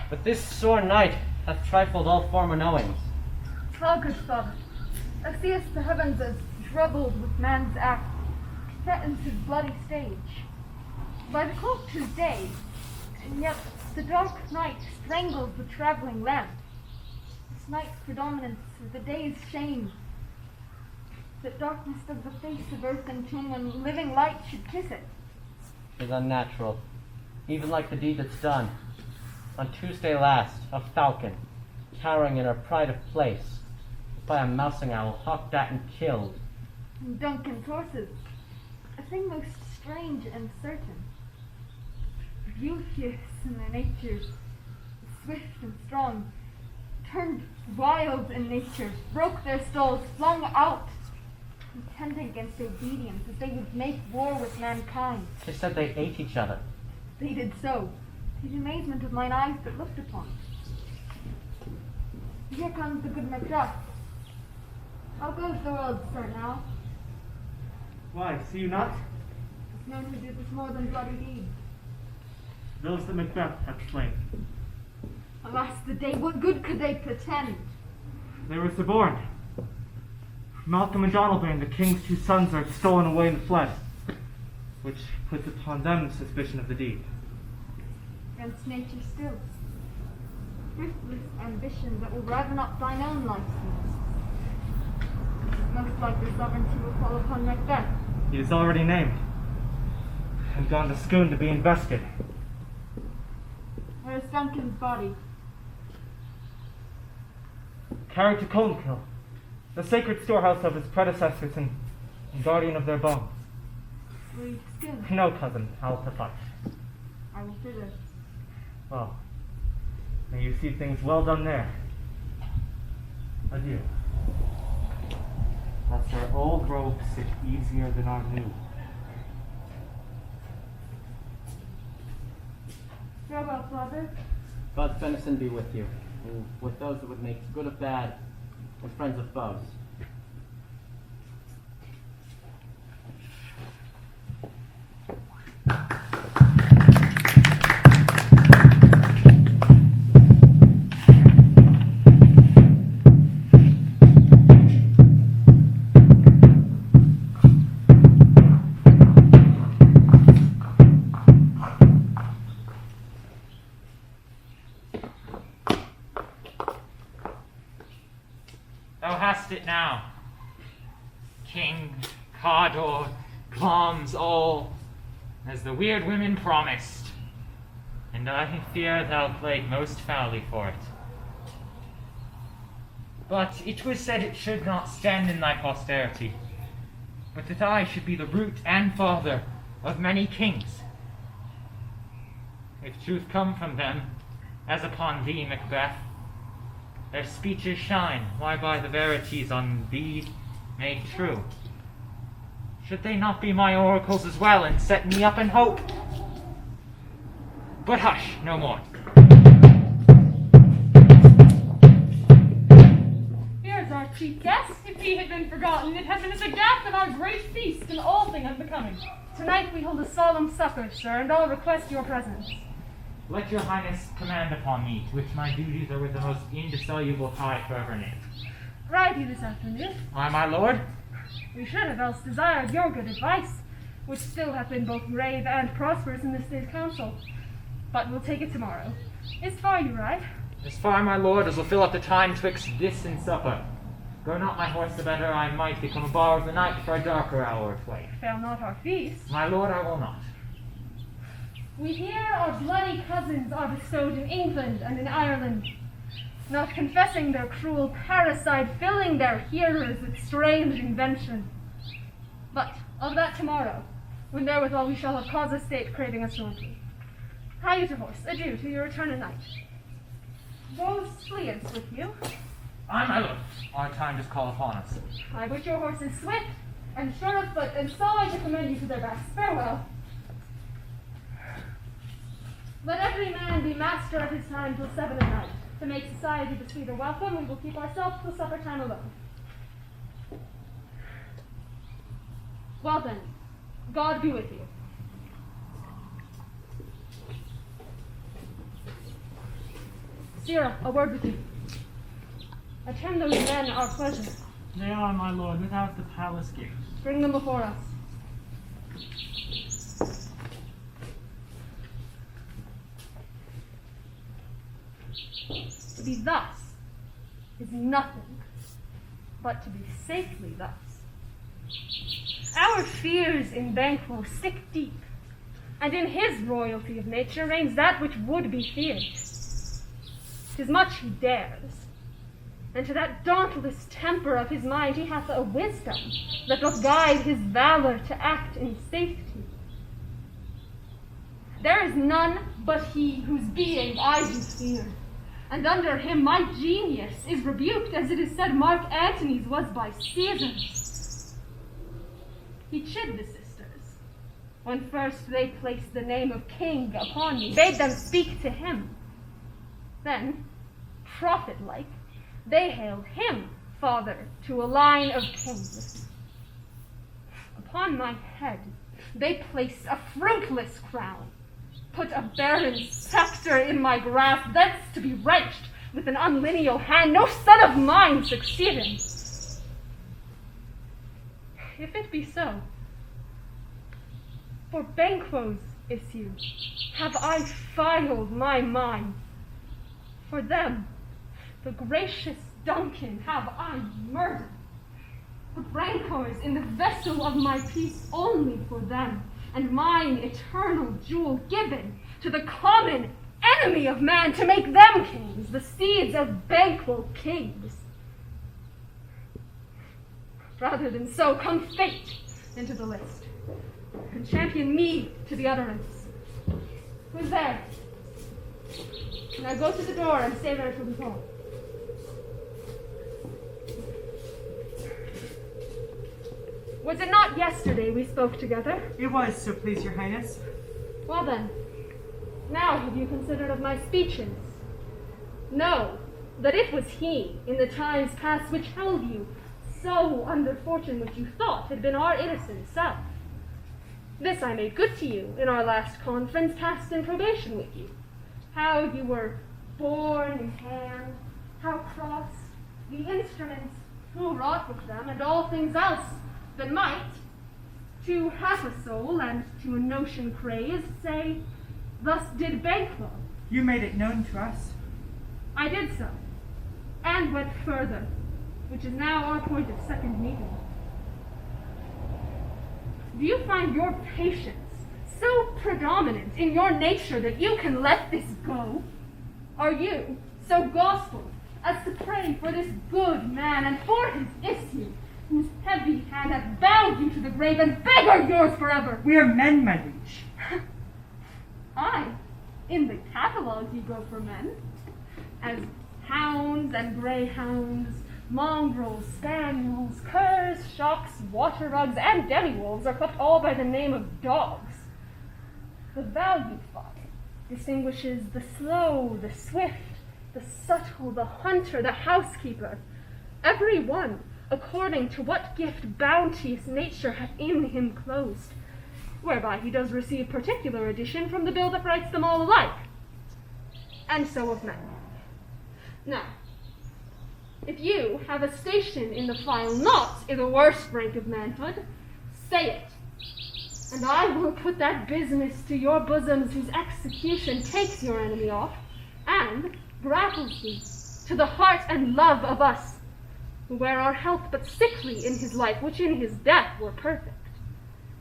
But this sore night hath trifled all former knowings. Ah, good father, thou seest the heavens as troubled with man's act, threatens his bloody stage. By the clock 'tis day, and yet the dark night strangles the travelling lamp. This night's predominance is the day's shame. That darkness does the face of earth and tomb when living light should kiss it. 'Tis unnatural, even like the deed that's done. On Tuesday last, a falcon, cowering in her pride of place, by a mousing owl hawked at and killed. And Duncan's horses, a thing most strange and certain. Beauteous in their nature, swift and strong, turned wild in nature, broke their stalls, flung out, contending against obedience as they would make war with mankind. 'Tis said they ate each other. They did so, to the amazement of mine eyes that looked upon. Here comes the good Macbeth. How goes the world, sir, now? Why, see you not? It's known who did this more than bloody deed. Those that Macbeth hath slain. Alas, the day, what good could they pretend? They were suborned. Malcolm and Donalbain, the king's two sons, are stolen away and fled, which puts upon them suspicion of the deed. Against nature still. Thriftless ambition that will raven up thine own life. Most like the sovereignty will fall upon Macbeth. He is already named, and gone to Scone to be invested. Where is Duncan's body? Carried to Colmkill, the sacred storehouse of his predecessors and guardian of their bones. Will you Scone? No, cousin, I'll suffice. I will thither. Well, may you see things well done there. Adieu. Lest our old robe sit easier than our new. Farewell, father. God's benison be with you, and with those that would make good of bad, and friends of foes. Thou hast it now. King, Cawdor, Glamis, all, as the weird women promised. And I fear thou played most foully for it. But it was said it should not stand in thy posterity, but that I should be the root and father of many kings. if truth come from them, as upon thee, Macbeth, their speeches shine, why by the verities on thee made true. Should they not be my oracles as well, and set me up in hope? But hush, no more. Here's our chief guest. If he had been forgotten, it had been as a gaff of our great feast, and all thing unbecoming. Tonight we hold a solemn supper, sir, and I'll request your presence. Let your highness command upon me, to which my duties are with the most indissoluble tie forever named. Ride you this afternoon. Aye, my lord. We should have else desired your good advice, which still hath been both grave and prosperous in this day's council. But we'll take it tomorrow. Is far you ride? As far, my lord, as will fill up the time twixt this and supper. Go not my horse the better, I might become a bar of the night for a darker hour or tway. Fail not our feast. My lord, I will not. We hear our bloody cousins are bestowed in England and in Ireland, not confessing their cruel parricide, filling their hearers with strange invention. But of that tomorrow, when therewithal we shall have cause of state craving us shortly. Hie you to horse, adieu till your return at night. Goes Fleance with you? Aye, my lord. Our time does call upon us. I wish your horse is swift and sure of foot, and so I to commend you to their best. Farewell. Let every man be master of his time till 7 at night. To make society the sweeter welcome, we will keep ourselves till supper time alone. Well then, God be with you. Sirrah, a word with you. Attend those men our pleasure. They are, my lord, without the palace gate. Bring them before us. To be thus is nothing, but to be safely thus. Our fears in Banquo stick deep, and in his royalty of nature reigns that which would be feared. 'Tis much he dares, and to that dauntless temper of his mind he hath a wisdom that doth guide his valor to act in safety. There is none but he whose being I do fear, and under him my genius is rebuked, as it is said Mark Antony's was by Caesar. He chid the sisters, when first they placed the name of king upon me, bade them speak to him. Then, prophet-like, they hailed him father to a line of kings. Upon my head they placed a fruitless crown, put a barren scepter in my grasp, thence to be wrenched with an unlineal hand, no son of mine succeeding. If it be so, for Banquo's issue have I filed my mind. For them, the gracious Duncan, have I murdered. The rancors in the vessel of my peace only for them, and mine eternal jewel given to the common enemy of man, to make them kings, the seeds of Banquo kings. Rather than so, come fate into the list, and champion me to the utterance. Who's there? Now go to the door and stay there till we call. Was it not yesterday we spoke together? It was, so please your highness. Well then, now have you considered of my speeches? Know that it was he, in the times past, which held you so under fortune which you thought had been our innocent self. This I made good to you in our last conference, passed in probation with you. How you were born in hand, how crossed the instruments who wrought with them, and all things else that might, to half a soul and to a notion crazed, say, thus did Banquo. You made it known to us. I did so, and went further, which is now our point of second meeting. Do you find your patience so predominant in your nature that you can let this go? Are you so gospel as to pray for this good man and for his issue, whose heavy hand hath bound you to the grave and beggared yours forever? We are men, my liege. Aye, in the catalogues you go for men, as hounds and greyhounds, mongrels, spaniels, curs, shocks, water rugs, and demi-wolves are kept all by the name of dogs. The valued file distinguishes the slow, the swift, the subtle, the hunter, the housekeeper, every one according to what gift bounteous nature hath in him closed, whereby he does receive particular addition from the bill that writes them all alike. And so of men. Now, if you have a station in the file not in the worst rank of manhood, say it, and I will put that business to your bosoms whose execution takes your enemy off, and grapples thee to the heart and love of us, who wear our health but sickly in his life, which in his death were perfect.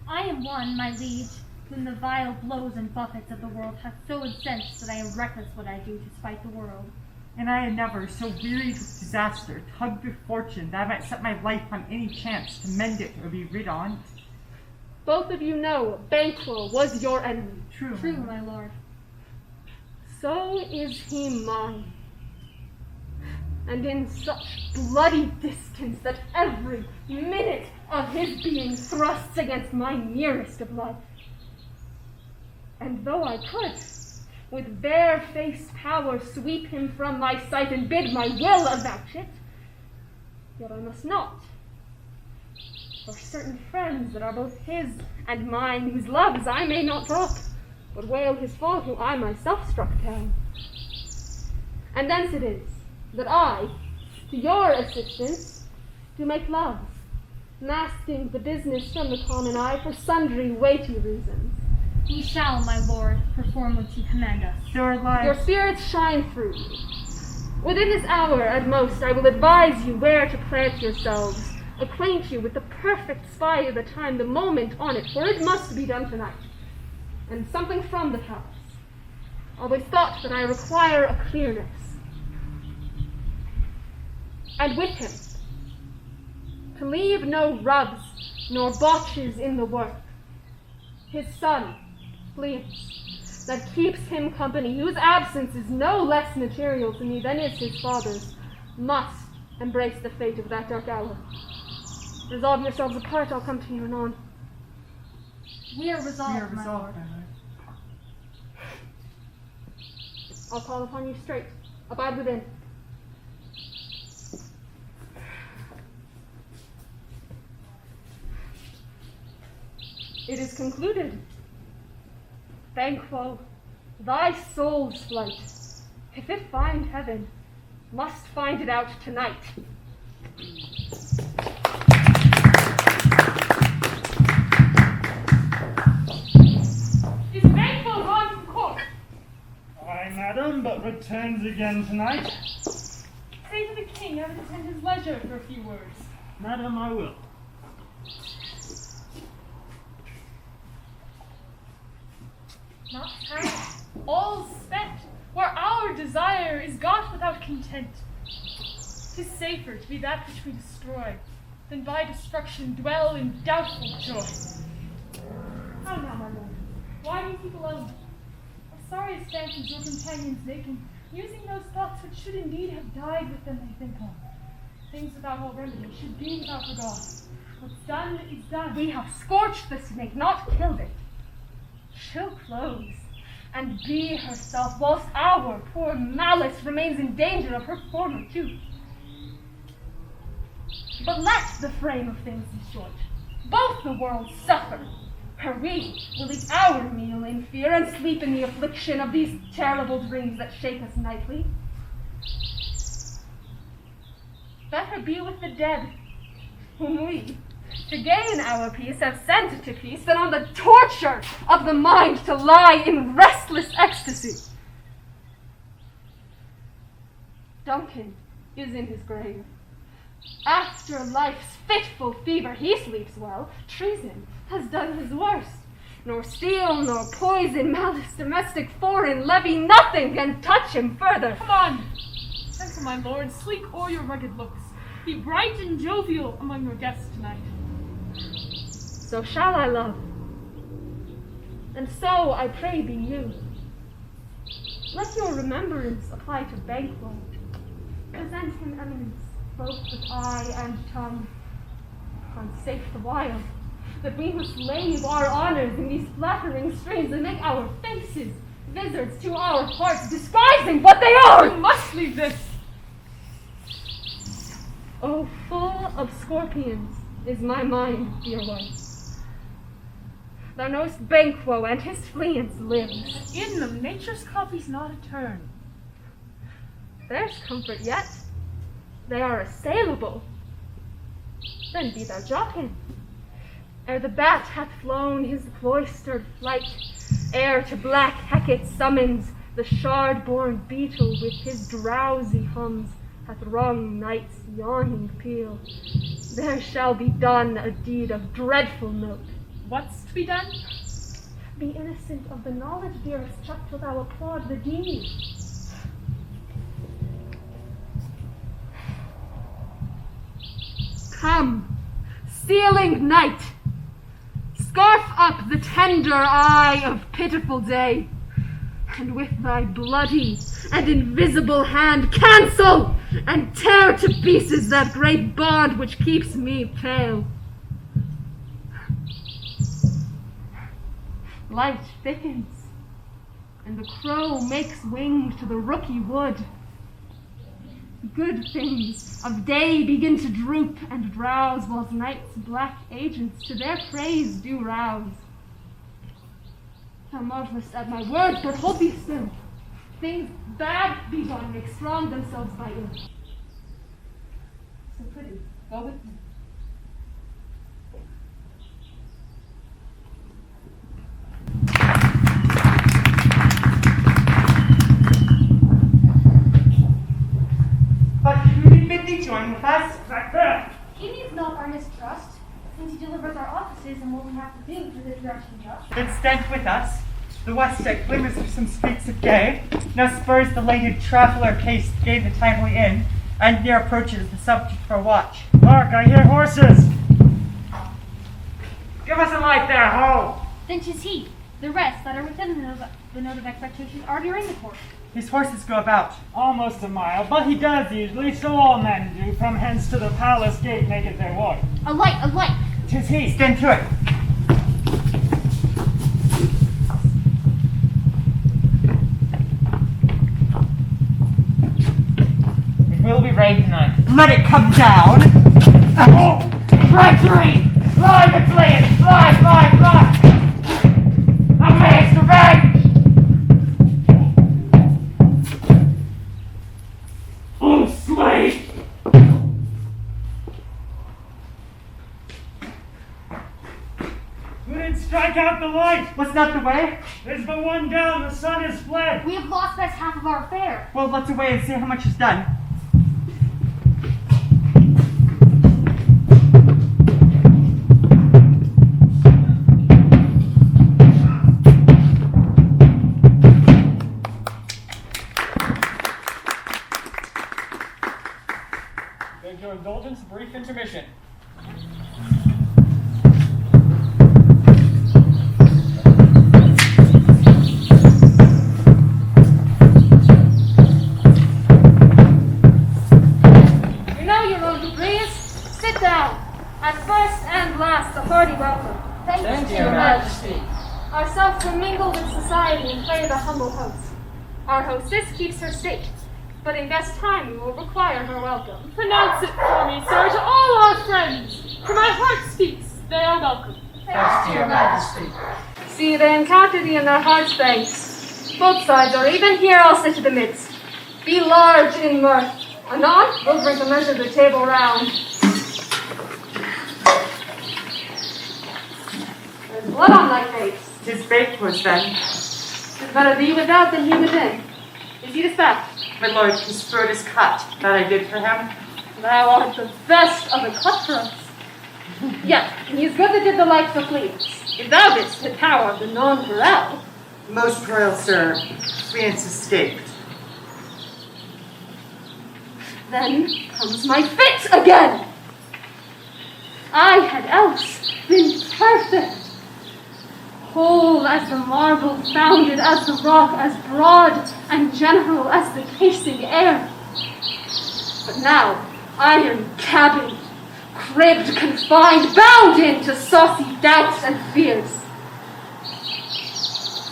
I am one, my liege, whom the vile blows and buffets of the world hath so incensed that I am reckless what I do to spite the world. And I had never, so wearied with disaster, tugged with fortune, that I might set my life on any chance to mend it or be rid on. Both of you know Banquo was your enemy. True, my lord. So is he mine. And in such bloody distance that every minute of his being thrusts against my nearest of life. And though I could, with bare-faced power, sweep him from my sight and bid my will avouch it, yet I must not. For certain friends that are both his and mine, whose loves I may not drop, but wail his fall whom I myself struck down. And thence it is that I, to your assistance, do make love, masking the business from the common eye for sundry weighty reasons. We shall, my lord, perform what you command us. Your spirits shine through you. Within this hour, at most, I will advise you where to plant yourselves, acquaint you with the perfect spy of the time, the moment on it, for it must be done tonight, and something from the palace. Always thought that I require a clearness. And with him, to leave no rubs nor botches in the work, his son, Cleus, that keeps him company, whose absence is no less material to me than is his father's, must embrace the fate of that dark hour. Resolve yourselves apart, I'll come to you anon. We are resolved, my lord. I'll call upon you straight. Abide within. It is concluded. Banquo, thy soul's flight, if it find heaven, must find it out tonight. Is Banquo gone from court? Aye, madam, but returns again tonight. Say to the king I would attend his leisure for a few words. Madam, I will. Not half, all spent, where our desire is got without content. 'Tis safer to be that which we destroy, than by destruction dwell in doubtful joy. How now, my lord? Why do you keep alone? What sorriest fancies your companions make in using those thoughts which should indeed have died with them they think on. Things without all remedy should be without regard. What's done is done. We have scorched the snake, not killed it. She'll close and be herself, whilst our poor malice remains in danger of her former tooth. But let the frame of things be short. Both the worlds suffer, for we will eat our meal in fear and sleep in the affliction of these terrible dreams that shake us nightly. Better be with the dead, whom we, to gain our peace, have sent to peace, than on the torture of the mind to lie in restless ecstasy. Duncan is in his grave. After life's fitful fever, he sleeps well. Treason has done his worst. Nor steel, nor poison, malice, domestic, foreign, levy, nothing can touch him further. Come on, gentle my lord, sleek o'er your rugged looks. Be bright and jovial among your guests tonight. So shall I love, and so I pray be you. Let your remembrance apply to Banquo. Present him eminence, both with eye and tongue. Unsafe the while, that we must lave our honors in these flattering strains and make our faces vizards to our hearts, disguising what they are. You must leave this. Oh, full of scorpions is my mind, dear wife. Thou knowest Banquo and his fleance lives. In them, nature's copy's not a turn. There's comfort yet. They are assailable. Then be thou jocund. Ere the bat hath flown his cloistered flight, ere to black Hecate summons the shard-born beetle with his drowsy hums hath rung night's yawning peal, there shall be done a deed of dreadful note. What's to be done? Be innocent of the knowledge, dearest Chuck, till thou applaud the deed. Come, sealing night, scarf up the tender eye of pitiful day, and with thy bloody and invisible hand cancel and tear to pieces that great bond which keeps me pale. Light thickens, and the crow makes wing to the rooky wood. Good things of day begin to droop and drowse, whilst night's black agents to their praise do rouse. Thou marvelest at my words, but hold thee still. Things bad be done make strong themselves by ill. So pretty, go with me. But who did bid thee join with us? Macbeth! He needs not our mistrust, since he delivers our offices and what we have to do for the direction just. Then stand with us. The west deck glimmers through some streaks of day. Now spurs the lated traveller case gain the timely inn, and near approaches the subject for watch. Hark, I hear horses! Give us a light there, ho! Then 'tis he. The rest that are within the note of expectation are during the course. His horses go about. Almost a mile, but he does usually, so all men do. From hence to the palace gate make it their way. A light, a light! 'Tis he. Stand to it. It will be rain tonight. Let it come down. Oh! Treachery! Fly the fleeing! Fly, fly, fly! Amaze the rain! Oh, slave! Who did strike out the light? What's not the way? There's but one down, the sun is fled. We have lost best half of our fare. Well, let's away and see how much is done. Beg your indulgence, brief intermission. You know your own degrees. Sit down. At first and last, a hearty welcome. Thank you, Your Majesty. Ourselves will mingle with society and play the humble host. Our hostess keeps her state, but in best time we will require her welcome. Pronounce it for me, sir, to all our friends. For my heart speaks, they are welcome. Thanks to your Majesty. See, they encounter thee in their heart's banks. Both sides, or even here I'll sit to the midst. Be large in mirth. Anon, we'll bring the measure of the table round. There's blood on thy face. 'Tis baked was then. 'Tis better thee without than he within. Is he dispatched? My lord, his throat is cut. That I did for him. Thou art the best of the cutthroats. Yet, he is good that did the like for fleas. If thou didst the power of the nonpareil, Most royal sir, Fleance escaped. then comes my fit again. I had else been perfect, whole as the marble, founded as the rock, as broad and general as the pacing air. But now I am cabined, cribbed, confined, bound into saucy doubts and fears.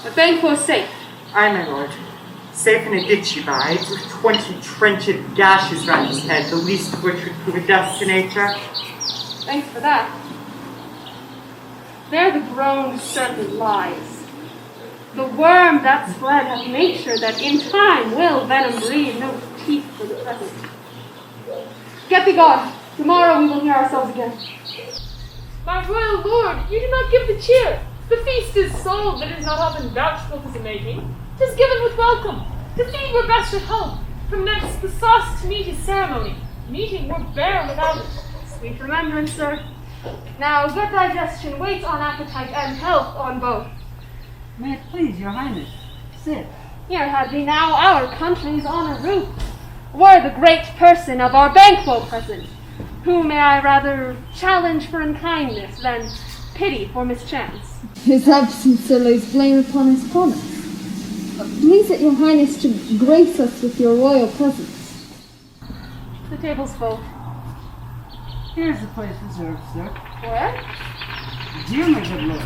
But Banquo's safe. Aye, my lord. Safe in a ditch he bides, with 20 trenched gashes round his head, the least of which would prove a death to nature. Thanks for that. There the groaned serpent lies. The worm that spread hath nature that in time will venom breed, no teeth for the present. Get thee gone. Tomorrow we will hear ourselves again. My royal lord, you do not give the cheer. The feast is sold that is not often vouchful to the making. 'Tis given with welcome. The feed were best at home. From next the sauce to meat is ceremony. Meeting were bare without it. Sweet remembrance, sir. Now good digestion waits on appetite and health on both. May it please your highness, sit. Here had we now our country's honor root. Were the great person of our Banquo present, who may I rather challenge for unkindness than pity for mischance. His absence, sir, lays blame upon his promise. Please let your highness to grace us with your royal presence. The table's full. Here's the place reserved, sir. Where? Dear my good lord.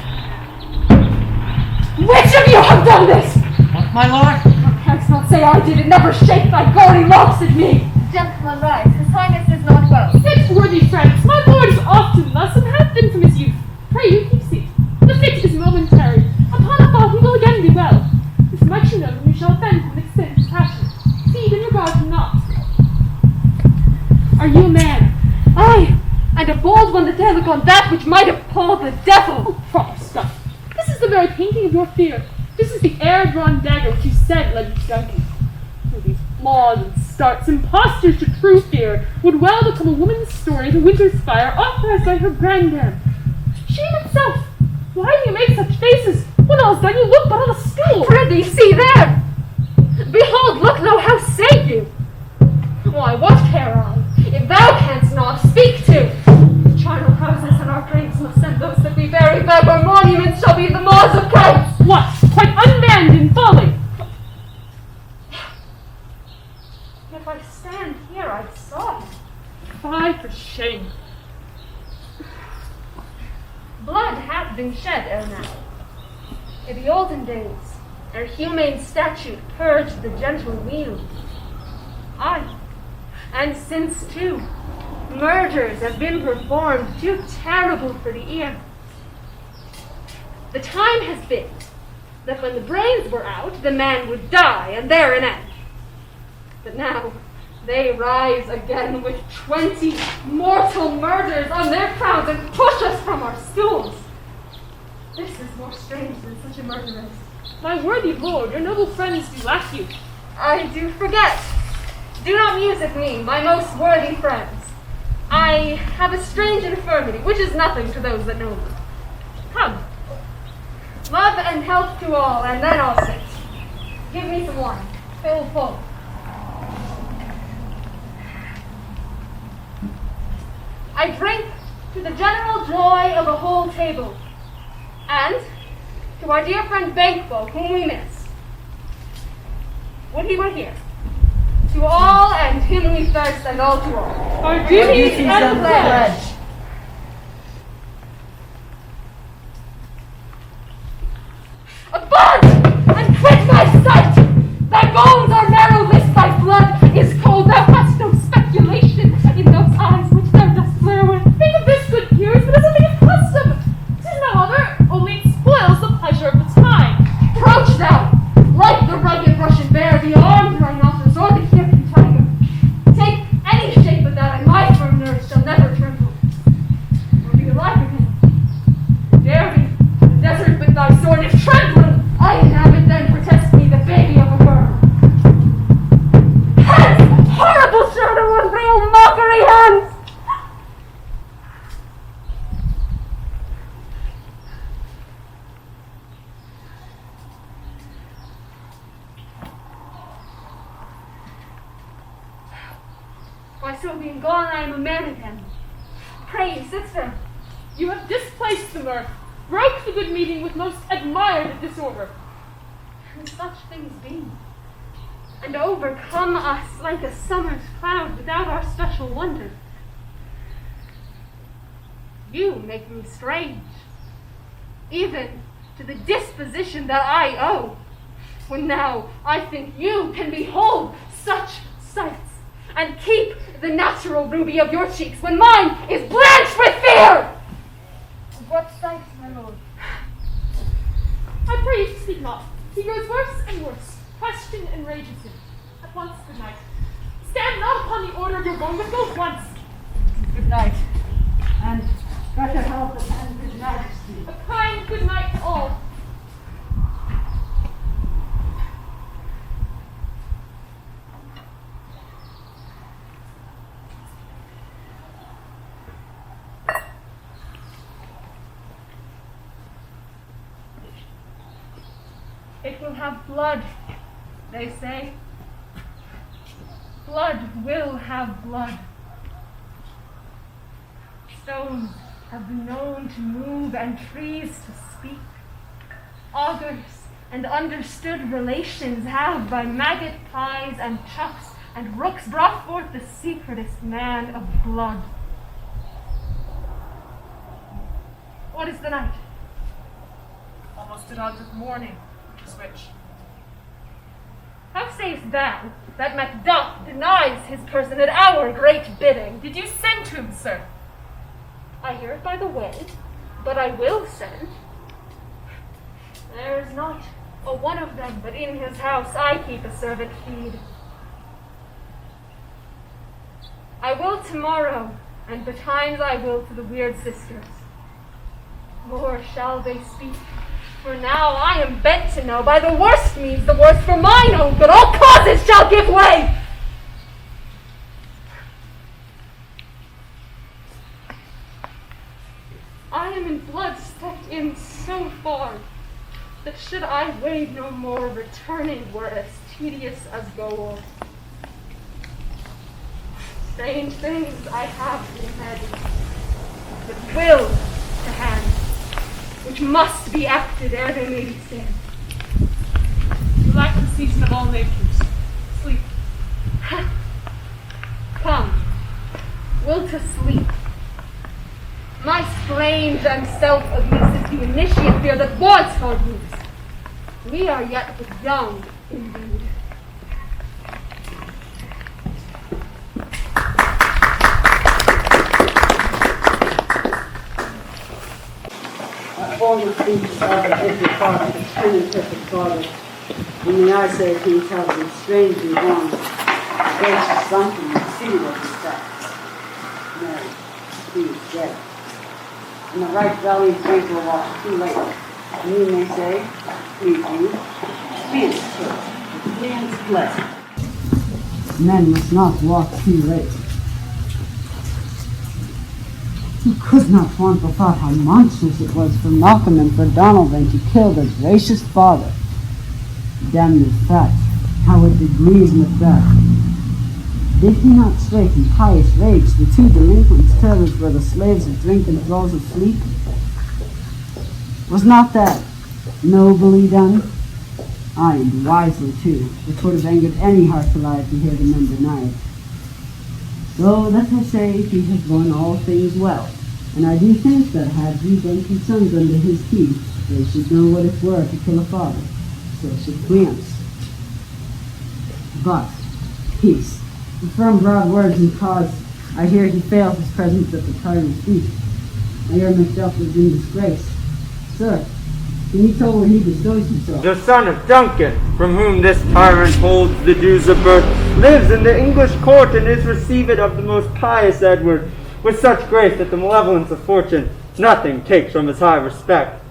Which of you have done this? What, my lord? Thou canst not say I did it. Never shake thy gory locks at me. Gentlemen, rise. His highness is not well. Sit, worthy friends. My lord is often thus and hath been from his youth. Pray you keep seat. The fit is momentary. Upon a thought he will again be well. This much you know, and you shall offend him and extend his passion. Feed and regard him not. Are you a man? Aye, and a bold one to dare look on that which might appall the devil. Oh, proper stuff. This is the very painting of your fear. This is the air-drawn dagger which you said led to Duncan. Through these flaws and starts, impostors to true fear, would well become a woman's story of a winter's fire authorized by her granddam. Shame itself! Why do you make such faces? When all's done, you look but on a stool. Prithee, see there! Behold, look now, how say you? Why, what care I? If thou canst not, speak to. Charnel houses and our graves must send those that we bury beg, our monuments shall be the maws of kites. What? Quite unmanned in folly! If I stand here, I saw him. Fie for shame. Blood hath been shed ere now. In the olden days, ere humane statute purged the gentle weal. Aye, and since too, murders have been performed too terrible for the ear. The time has been that when the brains were out, the man would die, and there an end. But now, they rise again with 20 mortal murders on their crowns and push us from our stools. This is more strange than such a murder is. My worthy lord, your noble friends do lack you. I do forget. Do not muse at me, my most worthy friends. I have a strange infirmity, which is nothing to those that know me. Come. Love and health to all, and then I'll sit. Give me some wine. Fill full. I drink to the general joy of a whole table, and to our dear friend Banquo, whom we miss. Would he were here. To all and him we thirst, and all to all. Our duties and pledge. Avaunt, and quit my sight! Thy bones are marrowless, thy blood is cold. Thou hast no speculation in those eyes which thou dost glare with. Think of this, good peers, but as a thing of custom. 'Tis no other, only it spoils the pleasure of the time. Crouch thou, like the rugged Russian bear, the armed rhinoceros, or the Kyrgyz tiger. Take any shape of that, and my firm nerves shall never tremble. Or be alive again. Dare me, the desert with thy sword is trembling. I inhabit, then protest me, the baby of a worm. Hands! Horrible shadow of real mockery hands! Why, so being gone, I am a man again. Pray you, sit still. You have displaced the mirth, broke the good meeting with most admired disorder. And such things be. and overcome us like a summer's cloud without our special wonder. You make me strange, even to the disposition that I owe, when now I think you can behold such sights, and keep the natural ruby of your cheeks, when mine is blanched with fear! What sights, my lord? I pray you to speak not. He grows worse and worse. Question enrages him. At once, good night. Stand not upon the order of your going, but go at once. Good night. And better health and good majesty. A kind good night to all. It will have blood, they say. Blood will have blood. Stones have been known to move and trees to speak. Augurs and understood relations have by maggot pies and chucks and rooks brought forth the secretest man of blood. What is the night? Almost at odds with morning, which is which? How sayest thou that Macbeth denies his person at our great bidding? Did you send to him, sir? I hear it by the way, but I will send. There is not a one of them, but in his house I keep a servant feed. I will tomorrow, and betimes I will to the weird sisters. More shall they speak, for now I am bent to know by the worst means the worst for mine own good. All causes shall give way. I am in blood stepped in so far that should I wade no more, returning were as tedious as goal. Strange things I have in head, but will to hand, which must be acted ere they may be stand. You lack the season of all natures. Sleep. Come, will to sleep. My strange and self-abuse is the initiate fear that wants our use. We are yet but young, indeed. All the things are every part of the twin and perfect father. When the eyesight of things have been strangely wrong, gracious sunken in the city of his tracks. Mary, he is dead. And the right valley drink will walk too late. And you may say, please you, fierce church, man's flesh. Men must not walk too late. Who could not want the thought how monstrous it was for Malcolm and for Donalbain to kill their gracious father? Damned his fact, how it did grieve Macbeth. Did he not strike in pious rage the two delinquent tailors were the slaves of drink and throes of sleep? Was not that nobly done? Aye, and wisely too, which would have angered any heart alive to hear the men deny it. Though let us say he has borne all things well, and I do think that had he been sons under his teeth, they should know what it were to kill a father, so should Cleance. But, peace. From broad words and cause, I hear he failed his presence at the tyrant's feast. I hear Macbeth was in disgrace. Sir, can you tell where he bestows himself? The son of Duncan, from whom this tyrant holds the dues of birth, lives in the English court and is received of the most pious Edward, with such grace that the malevolence of fortune nothing takes from his high respect.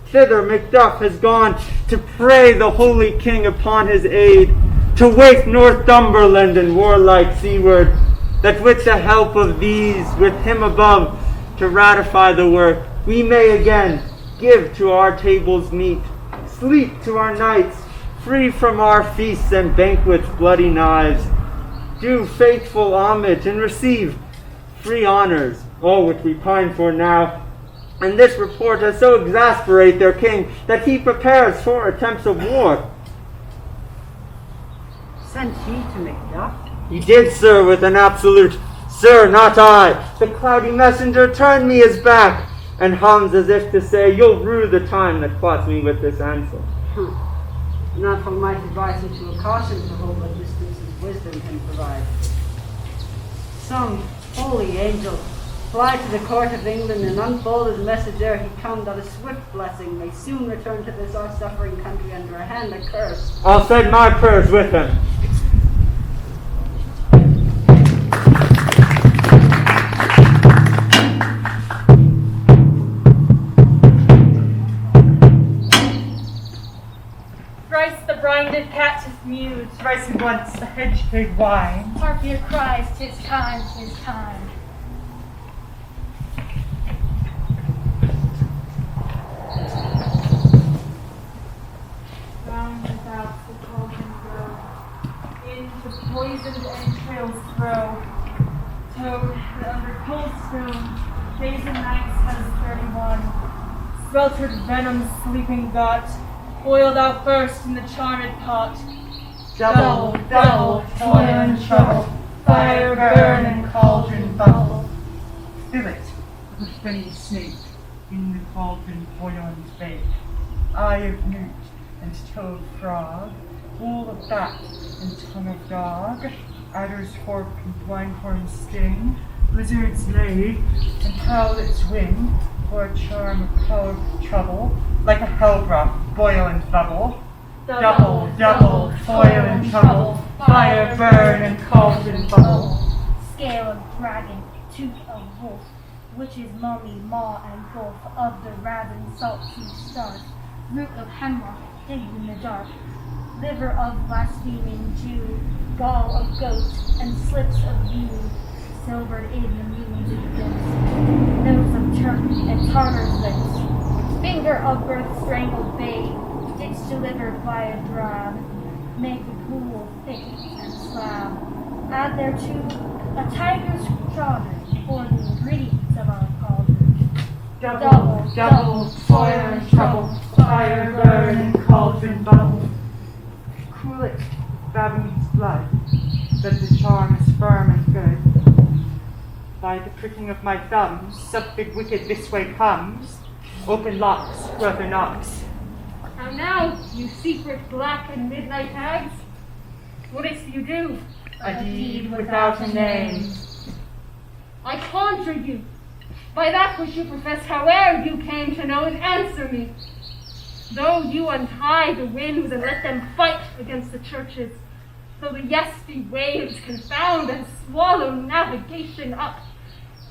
Thither Macduff has gone to pray the holy king upon his aid, to wake Northumberland and warlike seaward, that with the help of these, with him above, to ratify the work, we may again give to our tables meat, sleep to our nights, free from our feasts and banquets bloody knives, do faithful homage and receive free honors, all which we pine for now. And this report has so exasperated their king that he prepares for attempts of war. Sent he to Macbeth? He did, sir, with an absolute, sir, not I. The cloudy messenger turned me his back, and hums as if to say, you'll rue the time that plots me with this answer. Not from might advise him to a caution to hold what distance his wisdom can provide. Some holy angel, fly to the court of England and unfold his message ere he come, that a swift blessing may soon return to this our suffering country under a hand accursed. I'll send my prayers with him. Thrice the brinded cat is mewed. Thrice he wants the hedge pig wine. Harpier cries, 'tis time, 'tis time. Round about the cauldron grow, into poisoned entrails throw. Toad that under cold stone, days and nights has 31. Sweltered venom sleeping got, boiled out first in the charmed pot. Double, double, toil and trouble, fire burn and cauldron bubble. Fill it with a funny snake, in the cauldron boil and bake. Eye of newt and toad frog, wool of bat and tongue of dog, adder's fork and blindhorn sting, lizard's lay and howlet's wing, for a charm of powerful trouble, like a hell broth, boil and bubble. Double, double, toil and trouble, fire burn and cauldron bubble. Scale of dragon, tooth of wolf, witch's mummy, maw and gulf of the ravin salt sea stark, root of hemlock, hidden in the dark, liver of blaspheming Jew, gall of goat, and slips of yew, silvered in the moon's ghost, nose of turkey and tartar's lips, finger of birth strangled babe, ditch delivered by a drab, make the pool thick and slab. Add thereto a tiger's trodden for the ingredients of our cauldron. Double, double, toil and trouble, fire burn and cauldron bubble. Cool it, Babin's blood, that the charm is firm and good. By the pricking of my thumbs, something wicked this way comes. Open locks, brother knocks. How now, you secret black and midnight hags? What is you do? A deed without a name. I conjure you, by that which you profess, howe'er you came to know it, answer me. Though you untie the winds and let them fight against the churches, though the yesty waves confound and swallow navigation up,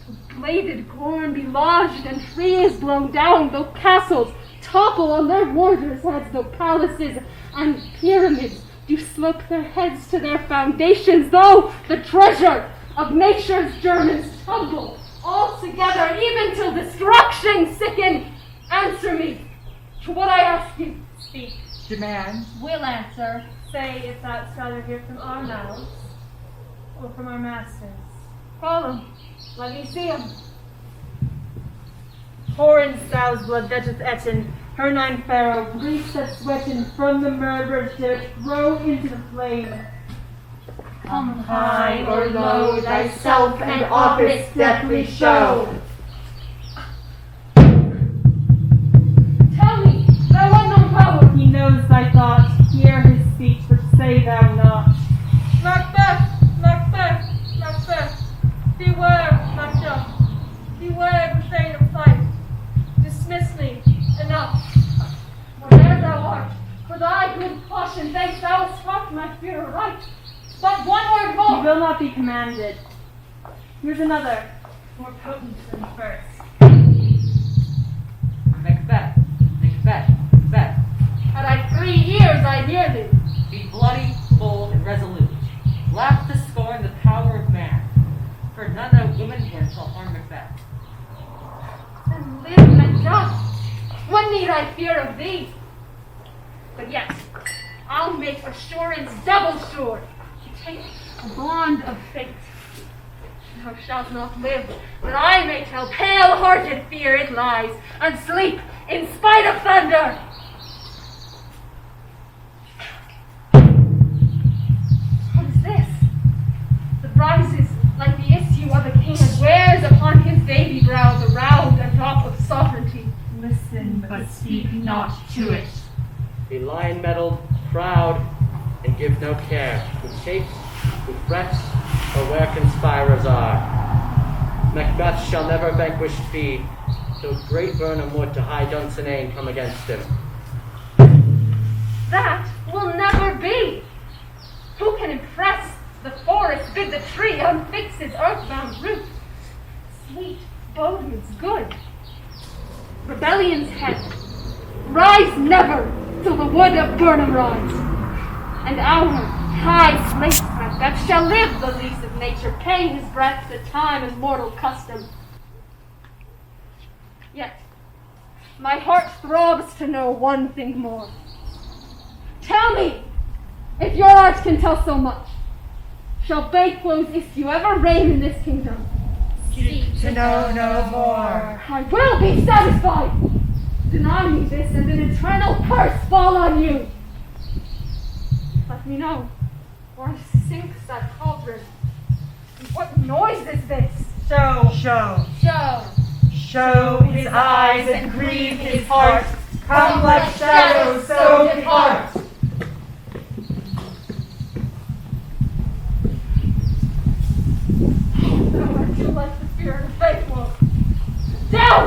though bladed corn be lodged and trees blown down, though castles topple on their warders' heads, though palaces and pyramids do slope their heads to their foundations, though the treasure of nature's Germans tumble all together, even till destruction sicken, answer me to what I ask you. Speak. Demand. Will answer. Say if that's rather hear from our mouths or from our masters. Call them. Let me see them. Foreign sow's blood vetteth etten, her nine pharaoh, griefs that sweaten from the murderer's dirt, throw into the flame. Come high or low, thyself and office deathly show. Tell me, thou unknown power. He knows thy thought, hear his speech, but say thou not. Macbeth, Macbeth, Macbeth, beware, Macbeth, beware the fate of fight. Dismiss me, enough. Whate'er thou art, for thy good caution, thanks thou hast taught my fear aright. But one word more. You will not be commanded. Here's another, more potent than the first. Macbeth, Macbeth, Macbeth. Had I 3 ears, I'd hear thee. Be bloody, bold, and resolute. Laugh to scorn the power of man. For none of woman here shall harm Macbeth. And live and just. What need I fear of thee? But yes, I'll make assurance double sure. Take a bond of fate. Thou shalt not live, that I may tell pale-hearted fear it lies, and sleep in spite of thunder. baby brows around a drop of sovereignty. Listen, but speak not to it. Be lion-mettled, proud, and give no care who chafes, who frets, or where conspirers are. Macbeth shall never vanquished be, till great Burnham would to high Dunsinane come against him. That will never be. Who can impress the forest, bid the tree unfix its earthbound root? Sweet bodings good. Rebellion's head, rise never till the wood of Burnham rise. And our high slate Macbeth shall live the lease of nature, paying his breath to time and mortal custom. Yet, my heart throbs to know one thing more. Tell me, if your art can tell so much, shall Banquo's issue ever reign in this kingdom? Seek to know no more. I will be satisfied. Deny me this, and an eternal curse fall on you. Let me know, or sinks that cauldron. And what noise is this? Show. Show His eyes and grieve his heart. Come like shadows, so depart. Thou art too like the spirit of Banquo. Down!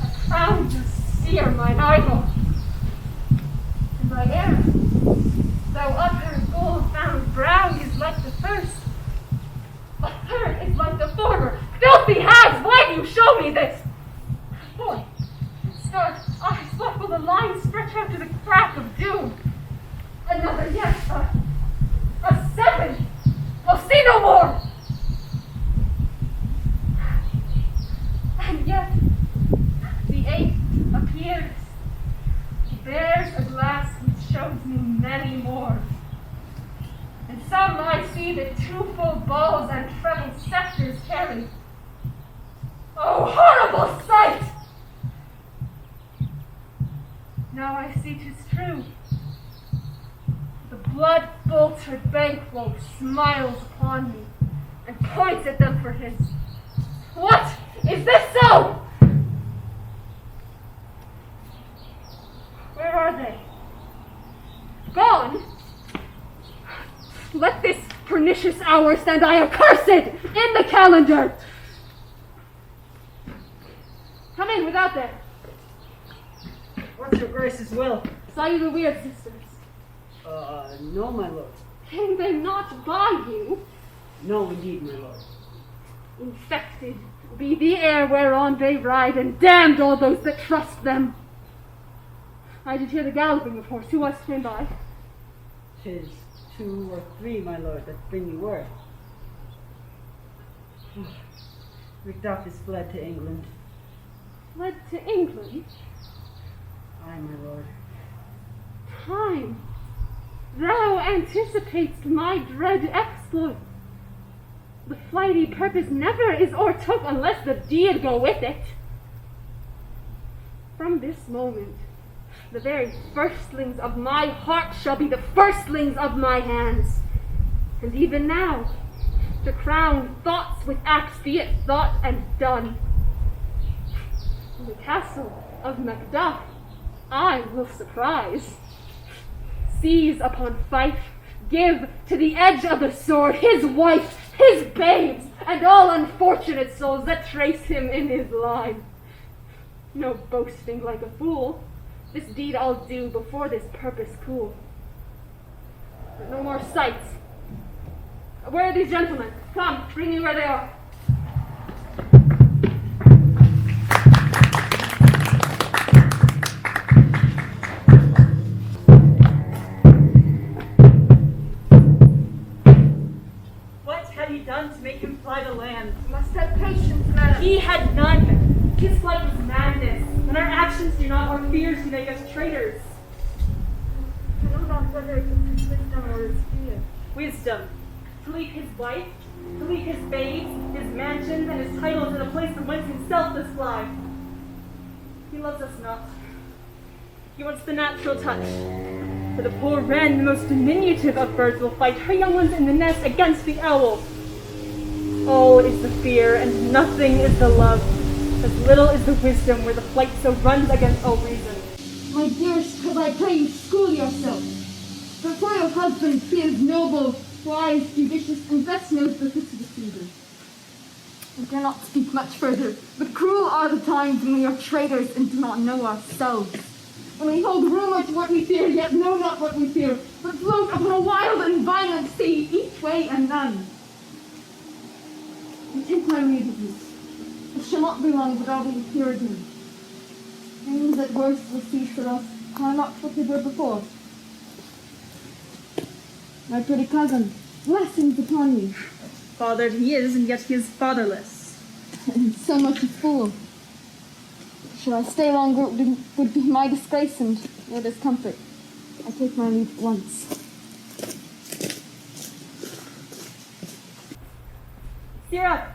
A crown to sear mine eyeball. And thy air, thou utter gold-found brow is like the first. The third is like the former. Filthy hags, why do you show me this? Boy, stark eyes, what will the line stretch out to the crack of doom? Another, yes, a seven. I'll see no more. And yet, the eighth appears. He bears a glass which shows me many more. And some I see that twofold balls and treble scepters carry. Oh, horrible sight! Now I see 'tis true. The blood-boltered Banquo smiles upon me and points at them for his. What? Is this so? Where are they? Gone? Let this pernicious hour stand I accursed in the calendar. Come in without there. What's your grace's will? Saw you the weird sisters. No, my lord. Came they not by you? No, indeed, my lord. Infected be the air whereon they ride, and damned all those that trust them. I did hear the galloping of horse. Who was came by? 'Tis 2 or 3, my lord, that bring you word. Macduff is fled to England. Fled to England? Aye, my lord. Time, thou anticipatest my dread exploit. The flighty purpose never is o'ertook unless the deed go with it. From this moment, the very firstlings of my heart shall be the firstlings of my hands. And even now, to crown thoughts with acts, be it thought and done. In the castle of Macduff, I will surprise. Seize upon fife, give to the edge of the sword his wife, his babes, and all unfortunate souls that trace him in his line. No boasting like a fool. This deed I'll do before this purpose cool. But no more sights. Where are these gentlemen? Come, bring me where they are. What had he done to make him fly the land? You must have patience, madam. He had none. His flight was madness, and our actions do not, our fears do make us traitors. I know not whether it is wisdom or his fear. Wisdom. To leave his wife, to leave his babes, his mansions, and his titles in a place from whence himself does fly. He loves us not. He wants the natural touch. For the poor wren, the most diminutive of birds, will fight her young ones in the nest against the owl. All is the fear, and nothing is the love. As little is the wisdom where the flight so runs against all reason. My dearest, could I pray you school yourself? The royal husband, he is noble, wise, judicious, and best knows the fits of the season. I dare not speak much further, but cruel are the times when we are traitors and do not know ourselves. When we hold rumour to what we fear, yet know not what we fear, but float upon a wild and violent sea, each way and none. I take my leave of you. It shall not be long, but I will appear again. Things at worst will cease for us, are not what they were before. My pretty cousin, blessings upon you. Fathered he is, and yet he is fatherless. And so much a fool. Should I stay longer, it would be my disgrace and your discomfort. I take my leave at once. Sirach!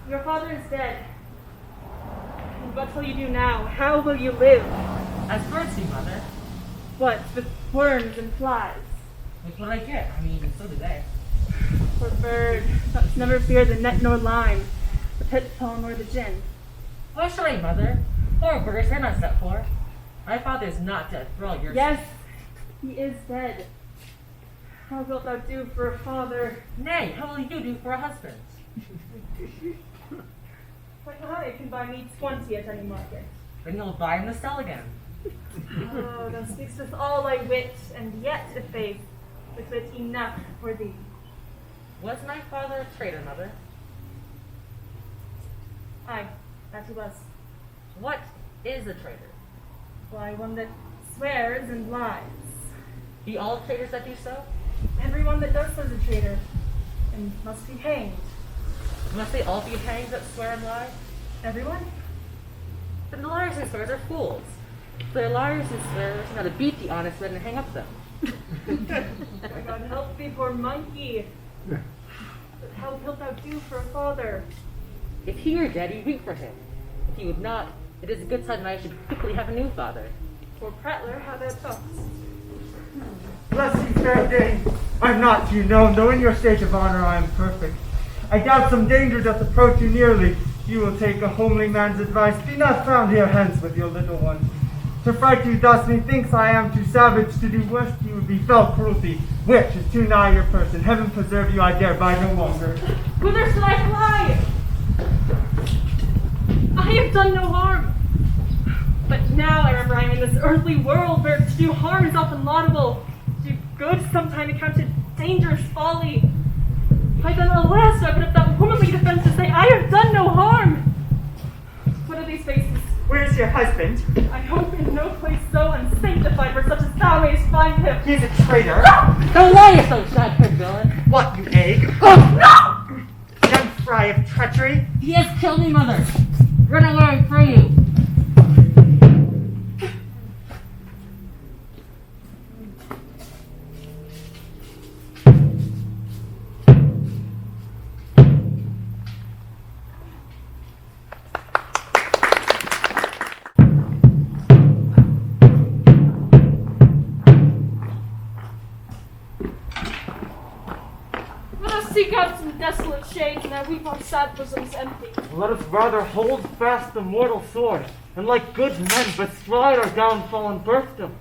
Your father is dead. And what will you do now? How will you live? As birds do, Mother. What, with worms and flies? That's what I get. I mean, so do they. Poor bird, thoughts never fear the net nor line, the pitfall nor the gin. Why should I, Mother? Poor birds, they're not set for. My father is not dead, for all your Yes, he is dead. How wilt thou do for a father? Nay, how will you do for a husband? But I can buy me 20 at any market. Then you'll buy in the cell again. Oh, thou speakst with all thy wit, and yet a faith, with wit enough for thee. Was my father a traitor, Mother? Aye, that he was. What is a traitor? Why, one that swears and lies. Be all traitors that do so? Everyone that does so is a traitor, and must be hanged. Must they all be hanged that swear and lie? Everyone? Then the liars and swearers are fools. If they're liars and swearers, now to beat the honest men and hang up them. God help thee, poor monkey. But how wilt thou do for a father? If he were dead, you weep for him. If he would not, it is a good sign that I should quickly have a new father. Poor prattler, how thou talks. Bless you, fair dame. I'm not, you know, though in your state of honor I am perfect. I doubt some danger doth approach you nearly. You will take a homely man's advice. Be not found here hence with your little one. To fright you thus, methinks I am too savage. To do worse to you would be fell cruelty, which is too nigh your person. Heaven preserve you, I dare buy no longer. Whither shall I fly? I have done no harm. But now I remember I am in this earthly world where to do harm is often laudable. To do good sometimes accounted dangerous folly. If I had done the last, I would have that womanly defense to say, I have done no harm. What are these faces? Where's your husband? I hope in no place so unsanctified where such as thou mayst find him. He's a traitor. Don't lie, you so sad-haired villain. What, you egg? Oh, no! Young fry of treachery. He has killed me, Mother. Run away, I pray you. Seek out some desolate shades, and I weep on sad bosoms empty. Let us rather hold fast the mortal sword, and like good men bestride our downfall and burst them.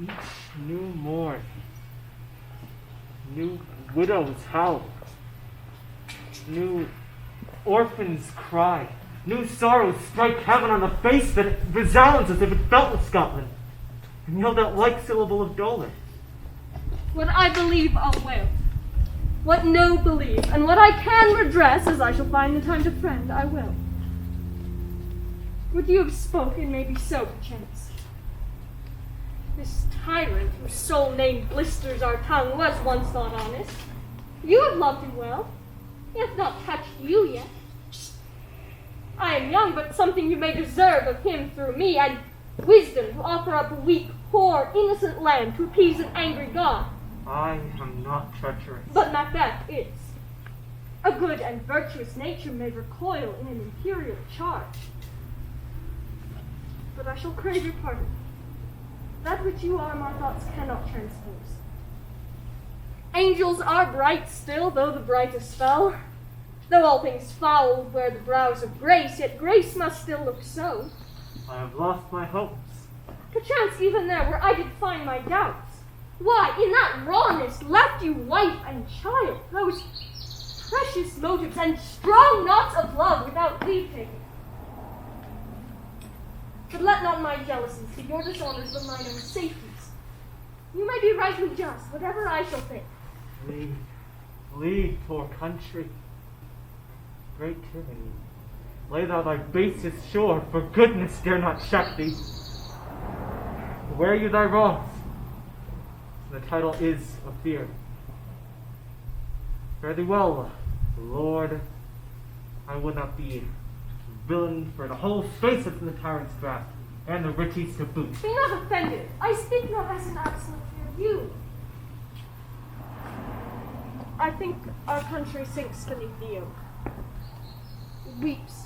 Each new morn, new widows howl, new orphans cry, new sorrows strike heaven on a face that resounds as if it felt with Scotland. And yell that like syllable of dolor. What I believe I'll wail. What no believes, and what I can redress, as I shall find the time to friend, I will. What you have spoken may be so, perchance. This tyrant, whose sole name blisters our tongue, was once thought honest. You have loved him well. He hath not touched you yet. I am young, but something you may deserve of him through me, and wisdom to offer up a weak, poor, innocent lamb to appease an angry god. I am not treacherous. But Macbeth is. A good and virtuous nature may recoil in an imperial charge. But I shall crave your pardon. That which you are, my thoughts cannot transpose. Angels are bright still, though the brightest fell. Though all things foul wear the brows of grace, yet grace must still look so. I have lost my hopes. Perchance even there where I did find my doubts. Why, in that rawness left you wife and child, those precious motives and strong knots of love without leave taking. But let not my jealousies be your dishonors but mine own safeties. You may be rightly just, whatever I shall think. Leave, poor country. Great tyranny, lay thou thy basest shore, for goodness dare not shut thee. Wear you thy wrongs. The title is of fear. Fare thee well, Lord. I would not be villain for the whole space of the tyrant's grasp, and the riches to boot. Be not offended. I speak not as an absolute fear of you. I think our country sinks beneath the yoke. It weeps.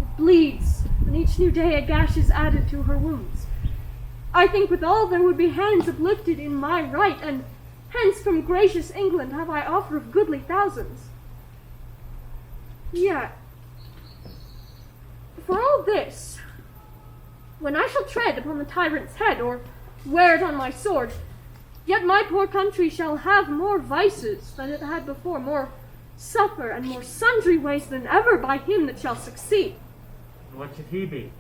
It bleeds, and each new day a gash is added to her wounds. I think withal there would be hands uplifted in my right, and hence from gracious England have I offer of goodly thousands. Yet, for all this, when I shall tread upon the tyrant's head, or wear it on my sword, yet my poor country shall have more vices than it had before, more suffer, and more sundry ways than ever by him that shall succeed. What should he be?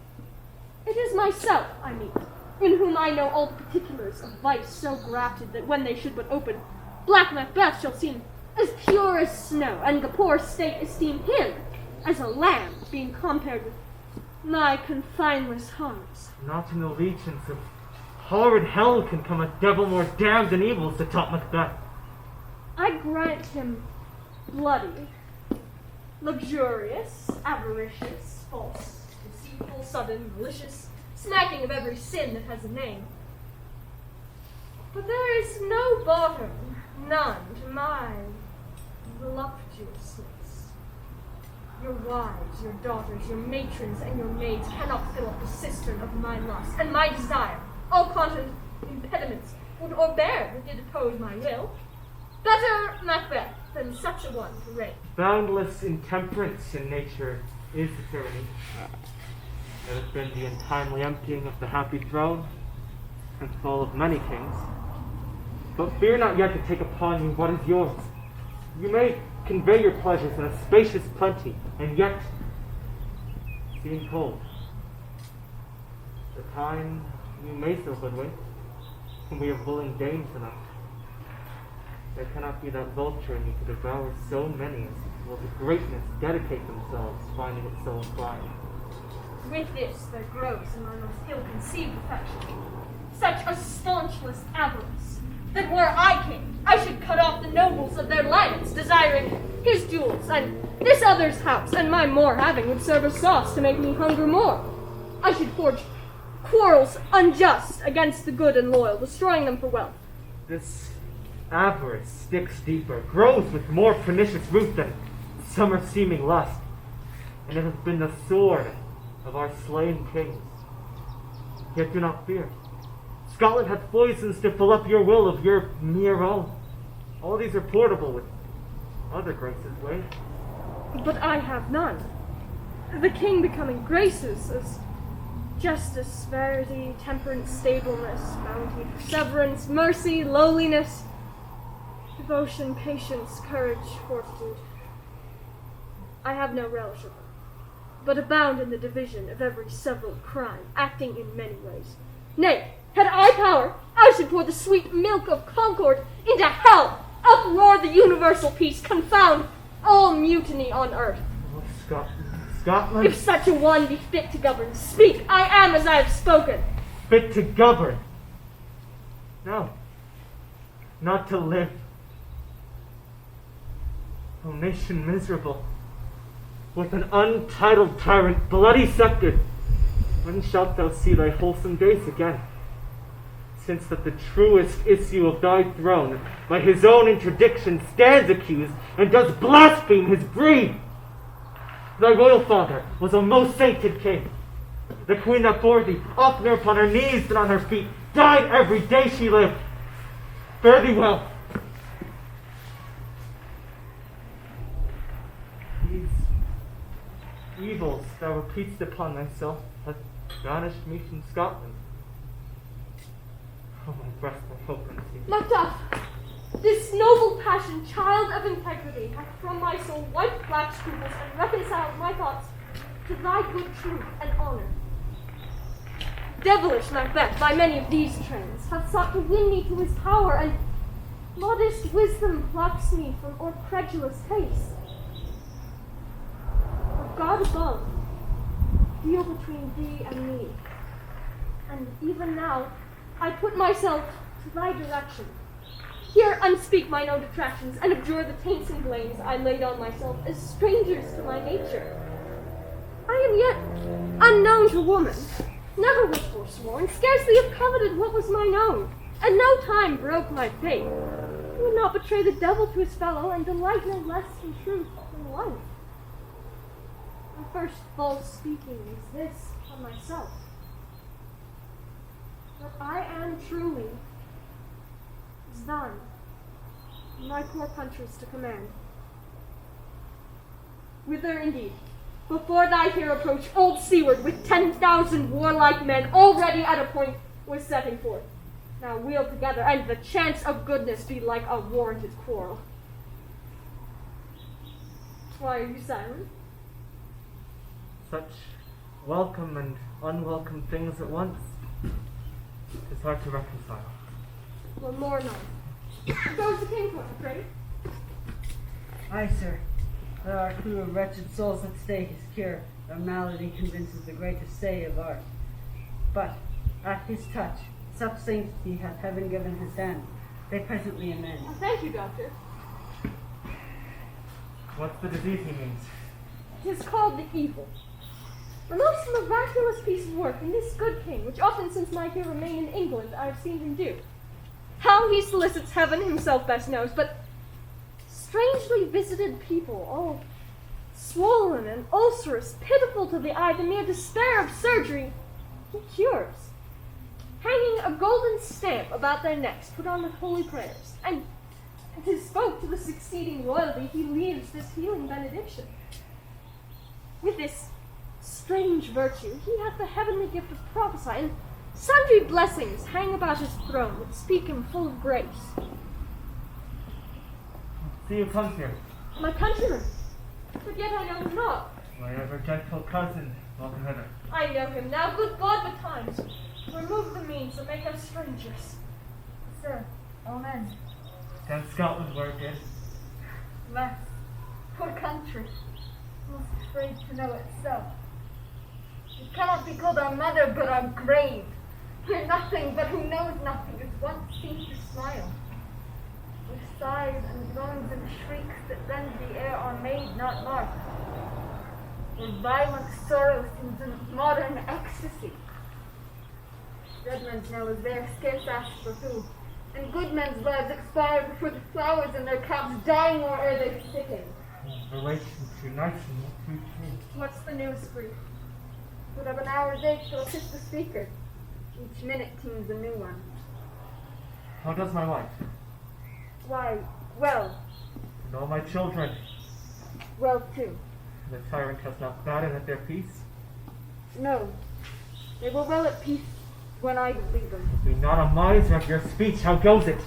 It is myself, I mean, in whom I know all the particulars of vice so grafted that when they should but open, black Macbeth shall seem as pure as snow, and the poor state esteem him as a lamb, being compared with my confineless harms. Not in the legions of horrid hell can come a devil more damned than evil, to top Macbeth. I grant him bloody, luxurious, avaricious, false, deceitful, sudden, malicious, smacking of every sin that has a name. But there is no bottom, none, to my voluptuousness. Your wives, your daughters, your matrons, and your maids cannot fill up the cistern of my lust, and my desire, all content impediments, would o'erbear that did oppose my will. Better Macbeth than such a one to reign. Boundless intemperance in nature is the tyranny. There has been the untimely emptying of the happy throne, and fall of many kings. But fear not yet to take upon you what is yours. You may convey your pleasures in a spacious plenty, and yet, being cold, the time you may so hoodwink, and we have willing dames enough. There cannot be that vulture in you to devour so many as will to greatness dedicate themselves, finding it so inclined. With this there grows in my most ill-conceived affection such a staunchless avarice, that were I king, I should cut off the nobles of their lands, desiring his jewels, and this other's house, and my more having would serve as sauce to make me hunger more. I should forge quarrels unjust against the good and loyal, destroying them for wealth. This avarice sticks deeper, grows with more pernicious root than summer-seeming lust, and it has been the sword of our slain kings. Yet do not fear. Scotland hath poisons to fill up your will of your mere own. All these are portable with other graces' ways. But I have none. The king becoming graces as justice, verity, temperance, stableness, bounty, perseverance, mercy, lowliness, devotion, patience, courage, fortitude. I have no relish of them, but abound in the division of every several crime, acting in many ways. Nay, had I power, I should pour the sweet milk of concord into hell, uproar the universal peace, confound all mutiny on earth. Oh, Scotland. If such a one be fit to govern, speak. I am as I have spoken. Fit to govern? No, not to live. O nation miserable, with an untitled tyrant bloody sceptred, when shalt thou see thy wholesome days again? Since that the truest issue of thy throne by his own interdiction stands accused and does blaspheme his breed. Thy royal father was a most sainted king. The queen that bore thee, oftener upon her knees than on her feet, died every day she lived. Fare thee well. These evils that were preached upon thyself have banished me from Scotland. Oh, my breast of hope and faith. Macbeth, this noble passion, child of integrity, hath from my soul wiped black scruples and reconciled my thoughts to thy good truth and honor. Devilish Macbeth, by many of these trains, hath sought to win me to his power, and modest wisdom plucks me from o'er credulous taste. But God above, deal between thee and me, and even now I put myself to thy direction. Hear, unspeak mine own detractions, and abjure the taints and blames I laid on myself as strangers to my nature. I am yet unknown to woman, never was forsworn, scarcely have coveted what was mine own, and no time broke my faith. I would not betray the devil to his fellow, and delight no less in truth than life. My first false speaking is this on myself, that I am truly is thine, and my poor country's to command. Whither indeed? Before thy here approach, old Seward, with 10,000 warlike men already at a point, was setting forth. Now wheel together, and the chance of goodness be like a warranted quarrel. Why are you silent? Such welcome and unwelcome things at once. It's hard to reconcile. Well, more none. Goes the king, I'm afraid. Aye, sir. There are crew of wretched souls at stake his cure. Their malady convinces the greatest say of art. But at his touch, such sanctity hath heaven given his hand. They presently amend. Oh, thank you, doctor. What's the disease he means? It is called the evil. The most miraculous piece of work in this good king, which often since my here remain in England I have seen him do. How he solicits heaven himself best knows, but strangely visited people, all swollen and ulcerous, pitiful to the eye, the mere despair of surgery, he cures. Hanging a golden stamp about their necks, put on with holy prayers, and 'tis spoke to the succeeding royalty, he leaves this healing benediction. With this strange virtue, he hath the heavenly gift of prophecy, and sundry blessings hang about his throne that speak him full of grace. See who comes here. My countryman, but yet I know him not. My ever gentle cousin, welcome hither. I know him now, good God, betimes. Remove the means that make us strangers. Sir, amen. Can Scotland where it is? Less. Poor country. Most afraid to know itself. It cannot be called our mother, but our grave. Where nothing but who knows nothing is once seen to smile. With sighs and groans and shrieks that rend the air are made not marked. Where violent sorrow seems a modern ecstasy. Dead men's now is there, scarce asked for who, and good men's lives expire before the flowers in their caps dying or ere they sicken. Relation to nights and not too true. What's the newest grief? Would have an hour's age to assist the speaker. Each minute teems a new one. How does my wife? Why, well, And all my children? well too. The tyrant has not battened at their peace? No, they were well at peace when I did leave them. Be not a miser of your speech, how goes it?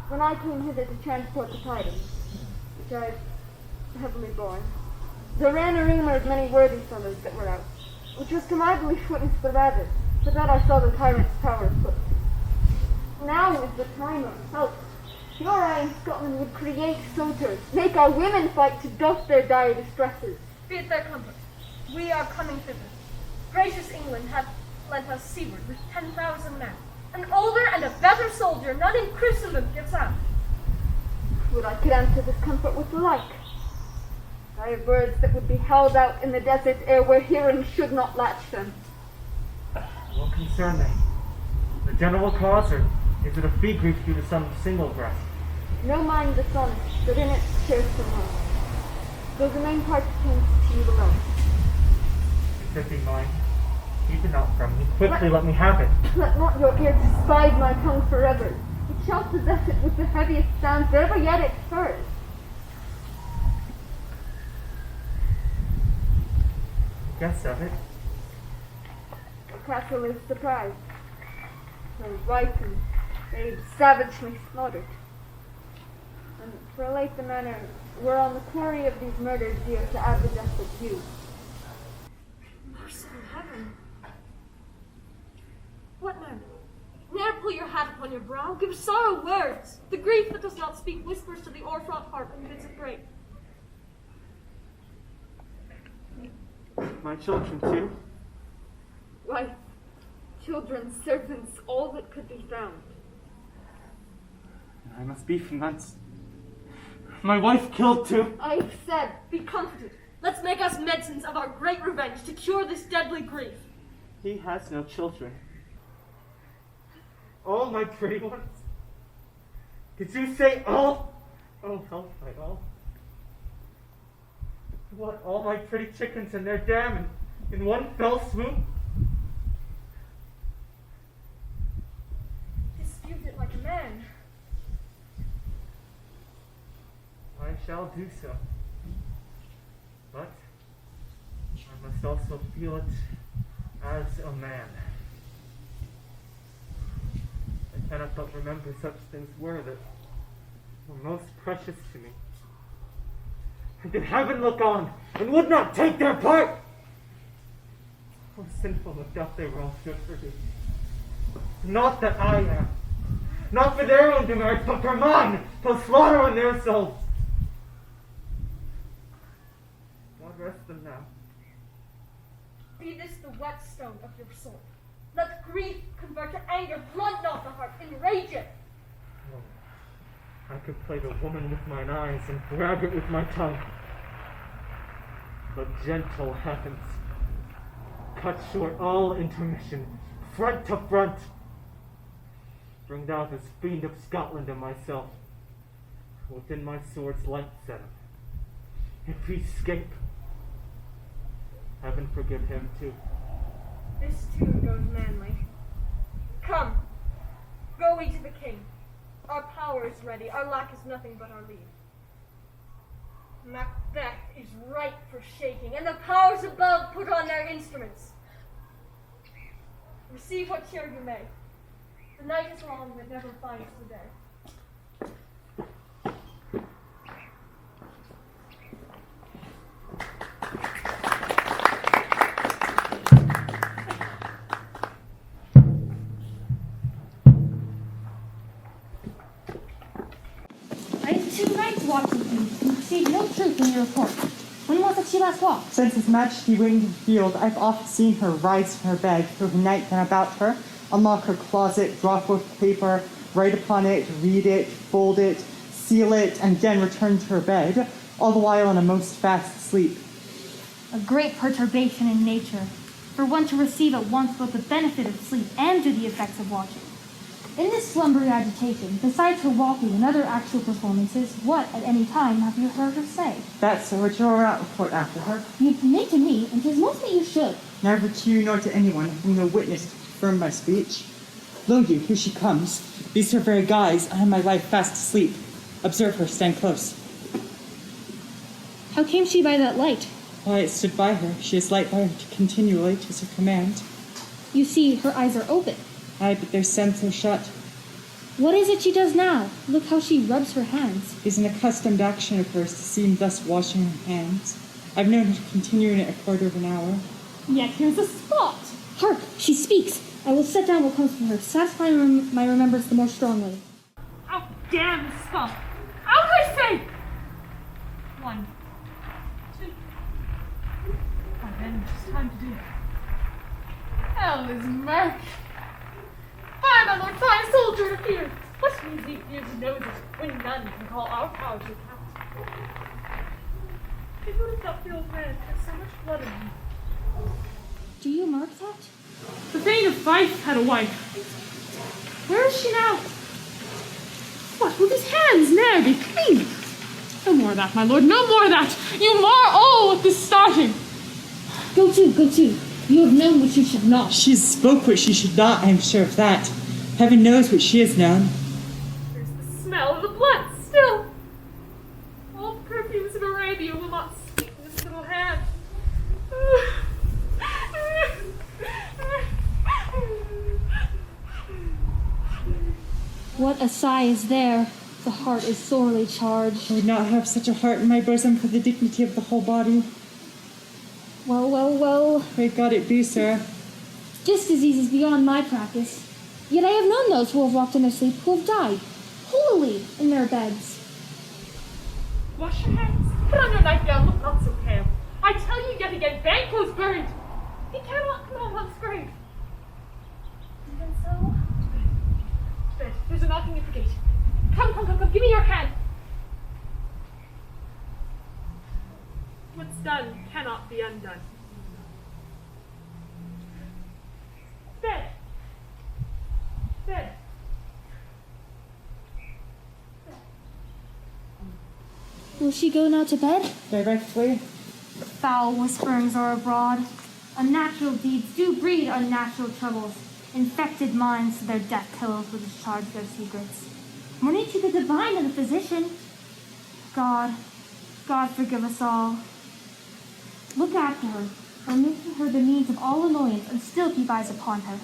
When I came hither to transport the tidings, which I heavily borne, there ran a rumor of many worthy fellows that were out, which was to my belief witnessed the rather, for that I saw the tyrant's power afoot. Now is the time of help. Your eye in Scotland would create suitors, make our women fight to doff their dire distresses. Be it their comfort. We are coming thither. Gracious England hath lent us seaward with 10,000 men. An older and a better soldier none in Christendom gives out. Would I could answer this comfort with the like. I have birds that would be held out in the desert ere where hearing should not latch them. What concern they? The general cause, or is it a fee grief due to some single breast? No mind dishonest, but in it shares some harm. Though the main part pertains to you alone. If it be mine, Keep it not from me. Quickly let me have it. Let not your ear despise my tongue forever. It shall possess it with the heaviest sounds that ever yet it heard. Guess of it. The castle is surprised. Her wife and babe savagely slaughtered. And to relate the manner, we're on the quarry of these murders dear to add the death of you. Merciful heaven. What man? Ne'er pull your hat upon your brow. Give sorrow words. The grief that does not speak whispers to the o'erfraught heart and bids it break. My children, too? Wife, children, servants, all that could be found. I must be from thence. My wife killed, too. I've said, Be comforted. Let's make us medicines of our great revenge to cure this deadly grief. He has no children. All my pretty ones? Did you say all? Oh, help my all. What, all my pretty chickens and their dam in one fell swoop? Dispute it like a man. I shall do so. But I must also feel it as a man. I cannot but remember such things were that were most precious to me. And did heaven look on and would not take their part? How sinful a death they were all fit for me. Not that I am. Not for their own demerits, but for mine, to slaughter on their souls. God rest them now. Be this the whetstone of your soul. Let grief convert to anger, blunt not the heart, enrage it. Oh, I could play the woman with mine eyes and grab it with my tongue. But gentle heavens, cut short all intermission, front to front. Bring thou this fiend of Scotland and myself within my sword's light set. If he escape, heaven forgive him too. This too goes manly. Come, go we to the king. Our power is ready, our lack is nothing but our leave. Macbeth is ripe for shaking, and the powers above put on their instruments. Receive what cheer you may. The night is long that never finds the day. I had 2 nights watching you and received no truth in your report. When was it she last walked? Since His Majesty winged the field, I've oft seen her rise from her bed, throw her nightgown about her, unlock her closet, draw forth paper, write upon it, read it, fold it, seal it, and again return to her bed, all the while in a most fast sleep. A great perturbation in nature, for one to receive at once both the benefit of sleep and do the effects of watching. In this slumbery agitation, besides her walking and other actual performances, what, at any time, have you heard her say? That's a rhetorical report after her. You make to me, and 'tis most that you should. Never to you nor to anyone whom no witness to confirm my speech. Lo you, here she comes. These her very guise, I have my life fast asleep. Observe her, stand close. How came she by that light? Why, it stood by her. She is light by her continually, 'tis her command. You see, her eyes are open. Aye, but their sense are shut. What is it she does now? Look how she rubs her hands. It is an accustomed action of hers to seem thus washing her hands. I've known her to continue in it a quarter of an hour. Yet here's a spot. Hark, she speaks. I will set down what comes from her, satisfy my remembrance the more strongly. Oh, damn the spot! Out, I say! 1, 2. And then it's time to do it. Hell is murk! Fine, my lord, fine, soldier appear! What means these ears and noses when none can call our power to account? It would have not the old man had so much blood in him. Do you mark that? The Thane of Fife had a wife. Where is she now? What, will his hands ne'er be clean? No more of that, my lord, no more of that! You mar all with this starting! Go to. You have known what you should not. She spoke what she should not, I am sure of that. Heaven knows what she has known. There's the smell of the blood still. All the perfumes of Arabia will not sweeten this little hand. What a sigh is there! The heart is sorely charged. I would not have such a heart in my bosom for the dignity of the whole body. Well, well, well. Pray God it be, sir. This disease is beyond my practice. Yet I have known those who have walked in their sleep who have died, holily, in their beds. Wash your hands. Put on your nightgown. Look not so pale. I tell you yet again, Banquo's burned. He cannot come home unscraped. Even so, to bed. There's a knocking at the gate. Come, come, come, come. Give me your hand. What's done cannot be undone. Bed. Bed. Will she go now to bed? Directly. Foul whisperings are abroad. Unnatural deeds do breed unnatural troubles. Infected minds to their death pillows will discharge their secrets. More need to the divine than the physician. God forgive us all. Look after her, removing her the means of all annoyance, and still keep eyes upon her.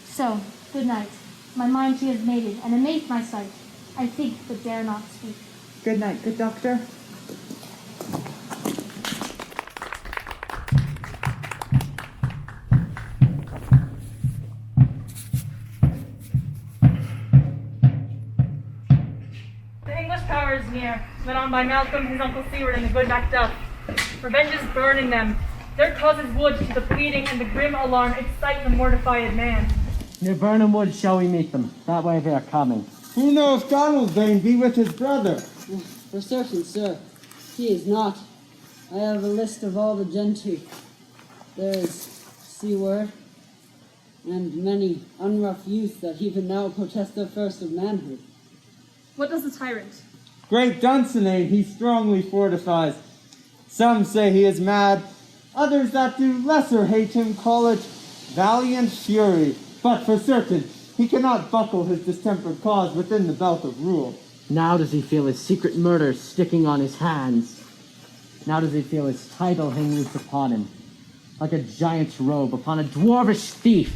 So, good night. My mind she has mated, and amazed my sight. I think, but dare not speak. Good night, good doctor. The English power is near, led on by Malcolm, his uncle Seward, and the good Macbeth. Revenge is burning them. Their causes would, to the pleading and the grim alarm, excite the mortified man. Near Burnham Wood shall we meet them. That way they are coming. Who knows Donalbain be with his brother? For certain, sir, he is not. I have a list of all the gentry. There is Seward, and many unrough youths that even now protest their first of manhood. What does the tyrant? Great Dunsinane he strongly fortifies. Some say he is mad. Others that do lesser hate him call it valiant fury. But for certain, he cannot buckle his distempered cause within the belt of rule. Now does he feel his secret murder sticking on his hands. Now does he feel his title hang loose upon him, like a giant's robe upon a dwarvish thief.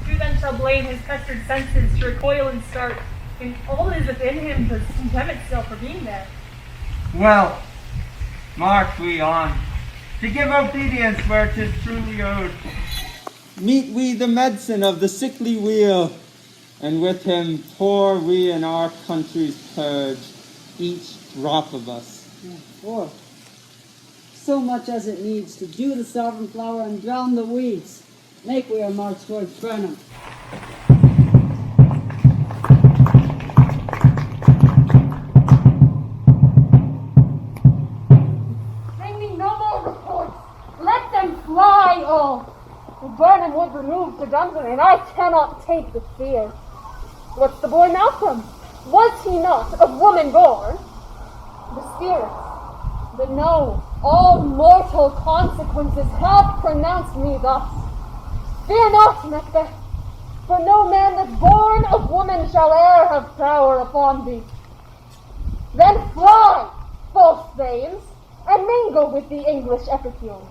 Who then shall blame his pestered senses to recoil and start, in all that is within him to condemn itself for being there? Well, march we on, to give obedience where 'tis truly owed. Meet we the medicine of the sickly weal, and with him pour we in our country's purge, each drop of us. Or so much as it needs to dew the sovereign flower and drown the weeds. Make we our march towards Burnham. Bring me no more reports. Let them fly all. If Burnham would remove the Dunsinane, I cannot take the fear. What's the boy Malcolm? Was he not of woman born? The spirits, that know all mortal consequences, have pronounced me thus. Fear not, Macbeth, for no man that's born of woman shall e'er have power upon thee. Then fly, false thanes, and mingle with the English epicules.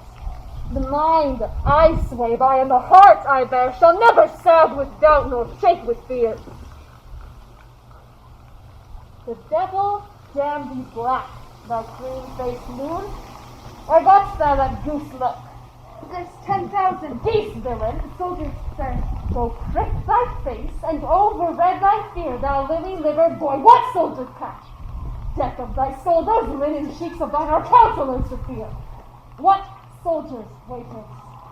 The mind I sway by and the heart I bear shall never sag with doubt nor shake with fear. The devil damn thee black, thou green-faced moon. Or what's thou that goose look? There's 10,000 geese, villain. Soldiers say, go prick thy face and overread thy fear, thou lily-livered boy. What soldiers catch? Death of thy soul, those linen cheeks of thine are counselors to fear. What soldiers, waiters?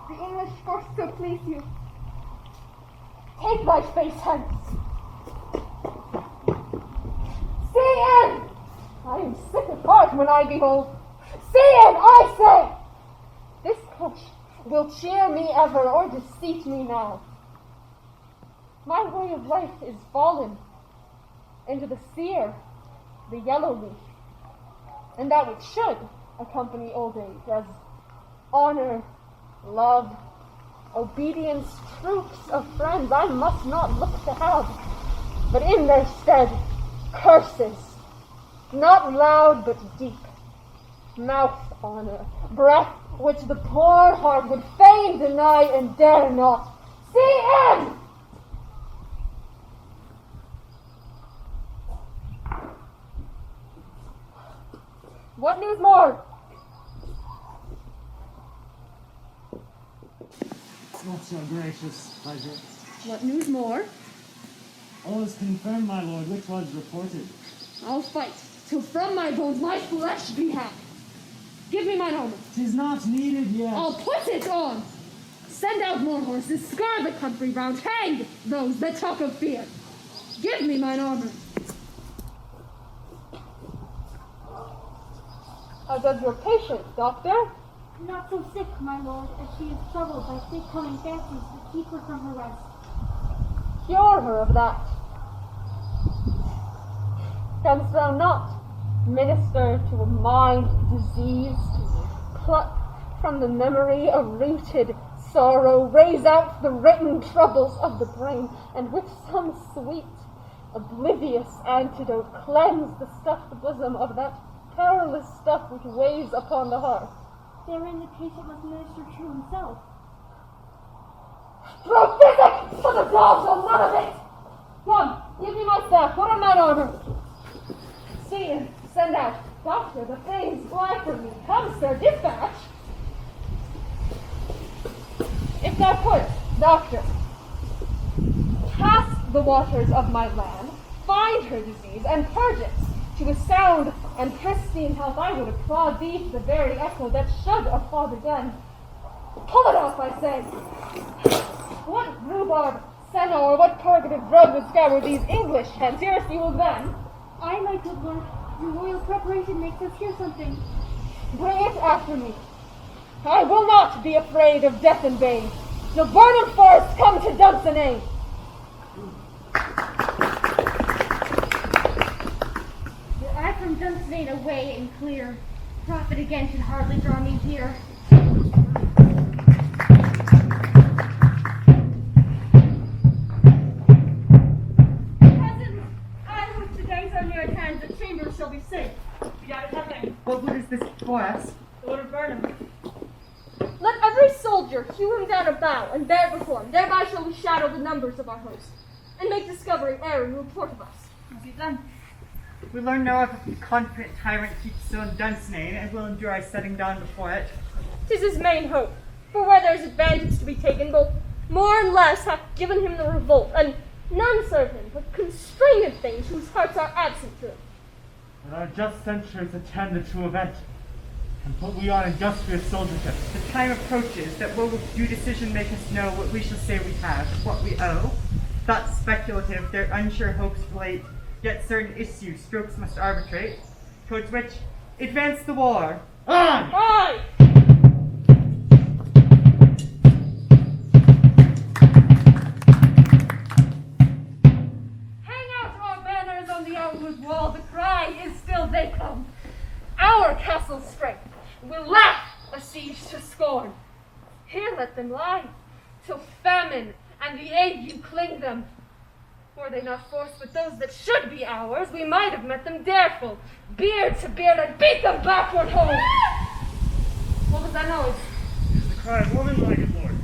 The English force to please you. Take thy face hence. See in! I am sick at heart when I behold. See in, I say! This coach will cheer me ever or deceit me now. My way of life is fallen into the sear, the yellow leaf, and that which should accompany old age, as honor, love, Obedience, troops of friends I must not look to have, but in their stead, curses, not loud but deep, mouth honor, breath which the poor heart would fain deny and dare not. See in! What news more? What's your gracious pleasure? What news more? All is confirmed, my lord, which was reported. I'll fight, till from my bones my flesh be hacked. Give me mine armor. 'Tis not needed yet. I'll put it on. Send out more horses, scour the country round, hang those that talk of fear. Give me mine armor. How does your patient, doctor? Not so sick, my lord, as she is troubled by sick coming fancies that keep her from her rest. Cure her of that. Canst thou not minister to a mind diseased, pluck from the memory a rooted sorrow, raise out the written troubles of the brain, and with some sweet, oblivious antidote cleanse the stuffed bosom of that perilous stuff which weighs upon the heart? Therein the patient must minister to himself. Throw physic for the dogs or none of it! Come, give me my staff, put on mine armor. See, send out. Doctor, the things fly from me. Come, sir, dispatch. If thou couldst, doctor, pass the waters of my land, find her disease, and purge it to a sound and pristine health, I would applaud thee to the very echo that should applaud again. Pull it off, I say. What rhubarb, senna, or what purgative drug would scour these English heads? Hearest you of them? Aye, my good lord, your royal preparation makes us hear something. Bring it after me. I will not be afraid of death and bane. The Burnham Forest come to Dunsinane. Were I from Dunsinane away and clear, profit again should hardly draw me here. Cousins, I hope the days are near at hand, the chamber shall be safe. We got it nothing. What good is this for us? Lord of Burnham. Let every soldier hew him down a bough and bear it before him. Thereby shall we shadow the numbers of our host, and make discovery ere in report of us. Must be done. We learn now if the confident tyrant keeps still in Dunsinane, and will endure our setting down before it. 'Tis his main hope, for where there is advantage to be taken, both more and less hath given him the revolt, and none serve him but constrained things whose hearts are absent to him. And our just censures attend the true event, and put we on industrious soldiership. The time approaches that will with due decision make us know what we shall say we have, what we owe. Thoughts speculative, their unsure hopes relate, yet certain issue strokes must arbitrate, towards which advance the war. On! Aye! Hang out our banners on the outward wall, the cry is still they come. Our castle's strength will laugh a siege to scorn. Here let them lie, till famine and the ague cling them. Were they not forced with those that should be ours, we might have met them dareful, beard to beard, and beat them backward home. What was that noise? It is the cry of woman, my good lord.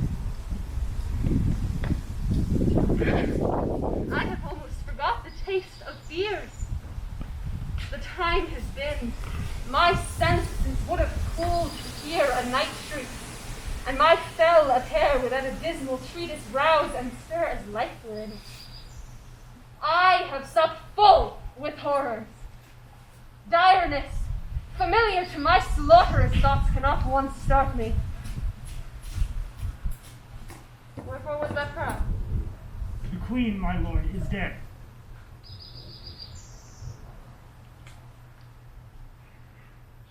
I have almost forgot the taste of fears. The time has been. My senses would have cooled to hear a night shriek, and my fell of hair would at a dismal treatise rouse and stir as life were in it. I have supped full with horrors. Direness, familiar to my slaughterous thoughts, cannot once start me. Wherefore was that cry? The queen, my lord, is dead.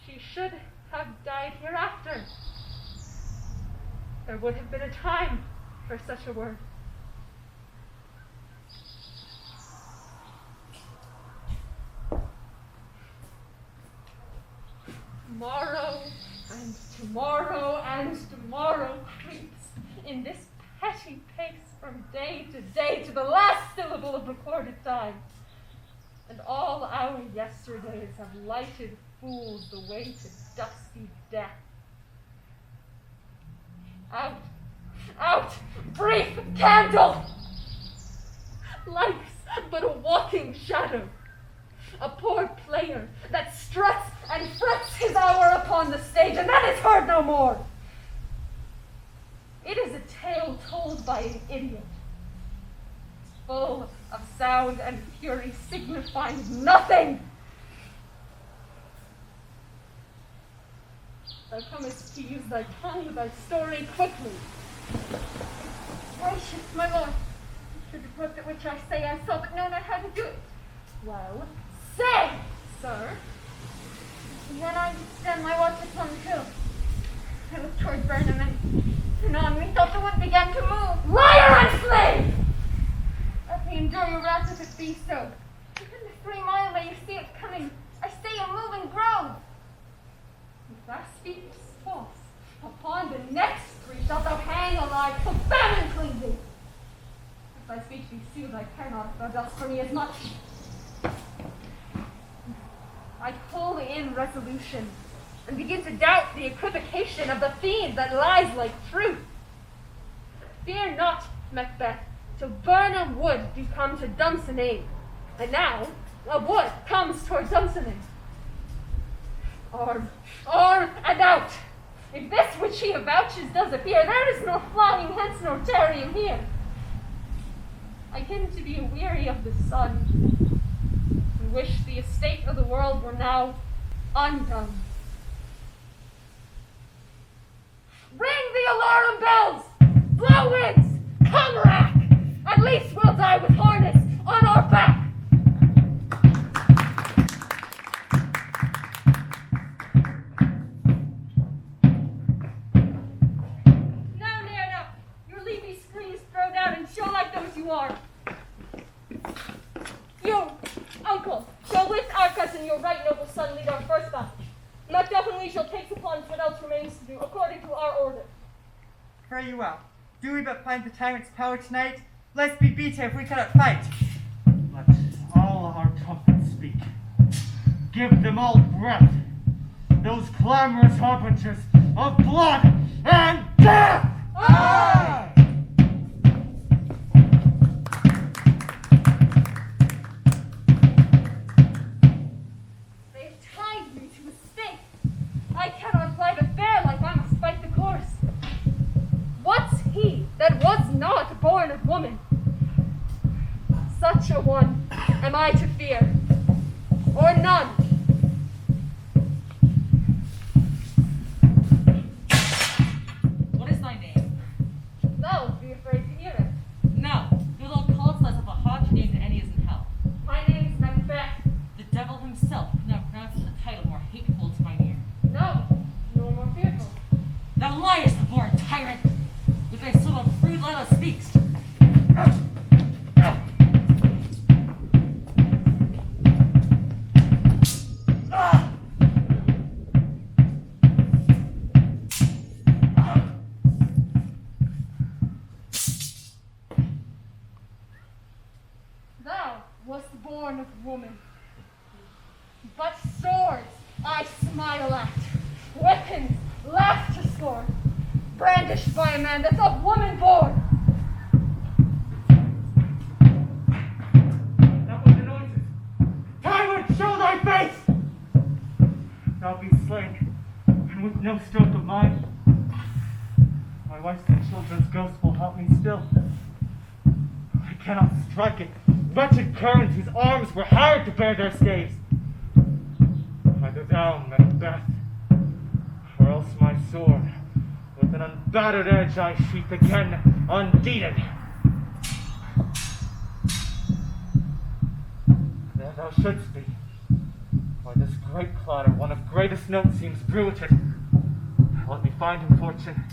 She should have died hereafter. There would have been a time for such a word. Tomorrow and tomorrow and tomorrow creeps in this yet he paced from day to the last syllable of recorded time. And all our yesterdays have lighted fools the way to dusty death. Out, out, brief candle! Life's but a walking shadow, a poor player that struts and frets his hour upon the stage, and then is heard no more. It is a tale told by an idiot, full of sound and fury, signifying nothing. Thou comest to use thy tongue, thy story quickly. Gracious, my lord, should the purpose at which I say I saw but know not how to do it. Well, say, sir. And then I extend my watch upon the hill. I looked toward Burnham, and on me thought the wood began to move. Liar and slave! Let me endure your wrath if it be so. Within the 3 mile way you see it coming. I see a moving grove. If thou speakest false, upon the next tree shalt thou hang alive, till famine cleave thee. If thy speech be sooth, I care not if thou dost for me as much. I pull in resolution, and begin to doubt the equivocation of the fiend that lies like truth. Fear not, Macbeth, till Burnham Wood do come to Dunsinane, and now a wood comes toward Dunsinane. Arm, and out! If this which he avouches does appear, there is no flying hence nor tarrying here. I kin to be weary of the sun, and wish the estate of the world were now undone. Ring the alarum bells! Blow winds! Come rack! At least we'll die with harness on our back! Now, your leafy screens throw down and show like those you are. You, uncle, shall with our cousin, your right noble son, lead our first battle. Macbeth and we shall take upon what else remains to do, according to our order. Pray you well. Do we but find the tyrant's power tonight? Lest be beaten if we cannot fight. Let all our trumpets speak. Give them all breath. Those clamorous harbingers of blood and death! Aye! They have tied me to a stake. I cannot fly the fair life, I must fight the course. What's he that was not born of woman? Such a one am I to fear, or none. What is thy name? Thou would be afraid to hear it. No, your little callest less of a haughty name than any is in hell. My name's Macbeth. The devil himself could not pronounce a title more hateful to mine ear. No, nor more fearful. Thou liest, born tyrant! With thy sort of crude lie thou speakst. Thou wast born of woman. But swords I smile at, weapons laugh to scorn, brandished by a man that's of woman born. That was anointed. Tyrant, show thy face! Thou be slain, and with no stroke of mine. My wife's and children's ghosts will help me still. I cannot strike it. Wretched currents whose arms were hired to bear their staves. Either thou, Macbeth, or else my sword, with an unbattered edge I sheath again, undeeded. There thou shouldst be. By this great clatter, one of greatest note seems bruited. Let me find him, fortune,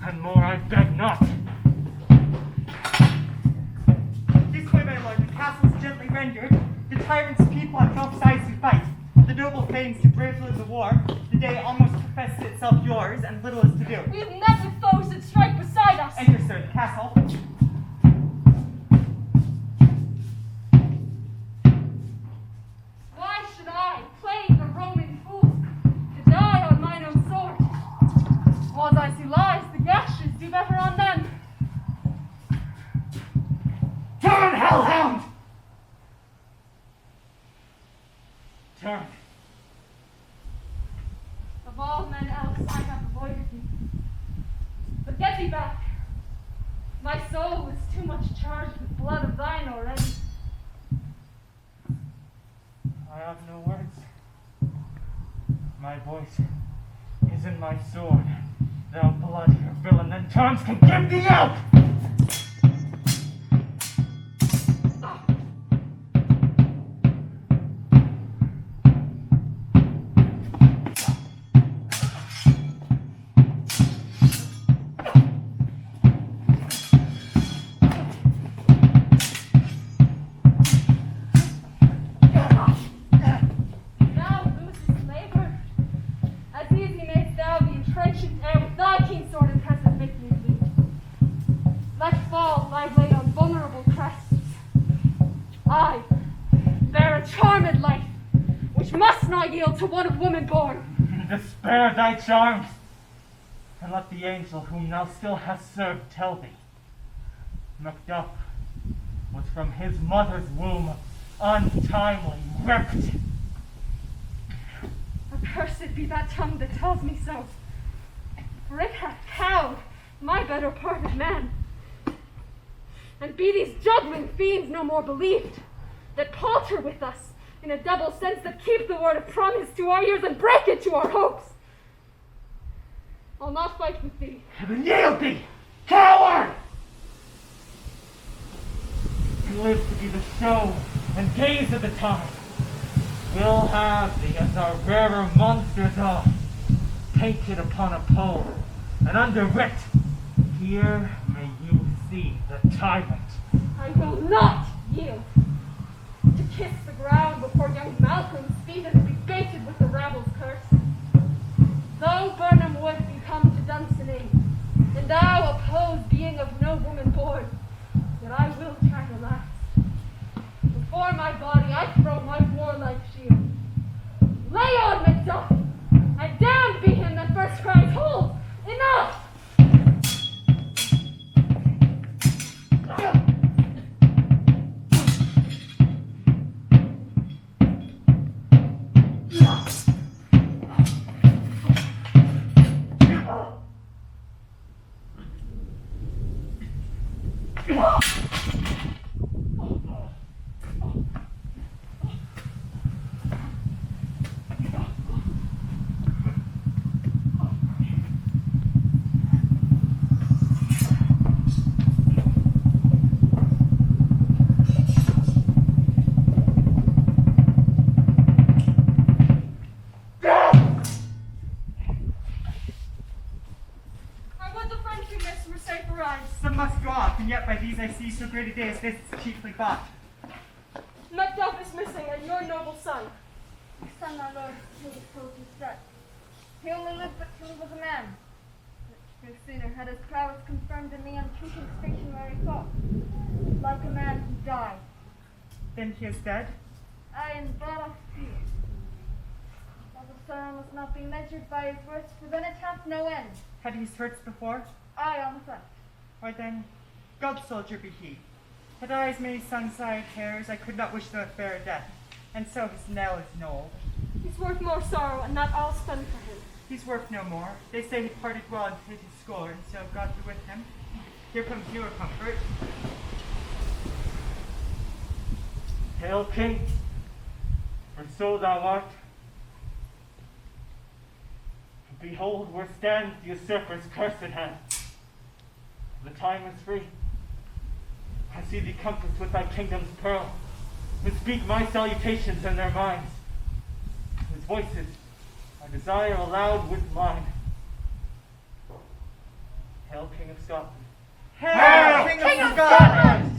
and more I beg not. This way, my lord, the castle's gently rendered. The tyrant's people on both sides do fight. The noble fames to bravely the war. The day almost professes itself yours, and little is to do. We have never foes that strike beside us. Enter, sir, the castle. Why should I, play the Roman fool, to die on mine own sword? Was I see lies, the gashes do better on them. Turn, hellhound! Turn. Of all men else I have avoided thee. But get thee back. My soul is too much charged with blood of thine already. I have no words. My voice is in my sword. Thou bloody villain, and terms can give thee out! To one of woman born. Despair thy charms, and let the angel whom thou still hast served tell thee. Macbeth was from his mother's womb untimely ripped. Accursed be that tongue that tells me so, for it hath cowed my better part of man. And be these juggling fiends no more believed, that palter with us, in a double sense that keep the word of promise to our ears and break it to our hopes. I'll not fight with thee. Heaven yield thee, coward! He lives to be the show and gaze of the time. We'll have thee as our rarer monsters are, painted upon a pole, and underwrit, here may you see the tyrant. I will not yield. To kiss the ground before young Malcolm's feet and be baited with the rabble's curse. Though Burnham would be come to Dunsinane, and thou oppose being of no woman born, yet I will try to last. Before my body I throw my warlike shield. Lay on, Macduff, and damned be him that first cries, hold, enough! I see so great a day as this is chiefly bought. Macduff is missing, and your noble son. Son, my lord, who was told to start. He only lived but till he was a man. No sooner had his prowess confirmed in the untruthing station where he fought. Like a man, he died. Then he is dead? I am but of fear. While the sorrow must not be measured by his worth, for then it hath no end. Had he hurts before? I on the front. Why then, God soldier be he. Had I as many sun-side hairs, I could not wish so fair a death. And so his knell is knolled. He's worth more sorrow, and not all spent for him. He's worth no more. They say he parted well and paid his score, and so God be with him. Here comes newer comfort. Hail, King, for so thou art. Behold, where stands the usurper's cursed hand. The time is free. I see thee compassed with thy kingdom's pearl, and speak my salutations in their minds, whose voices I desire aloud with mine. Hail, King of Scotland. Hail, King of Scotland!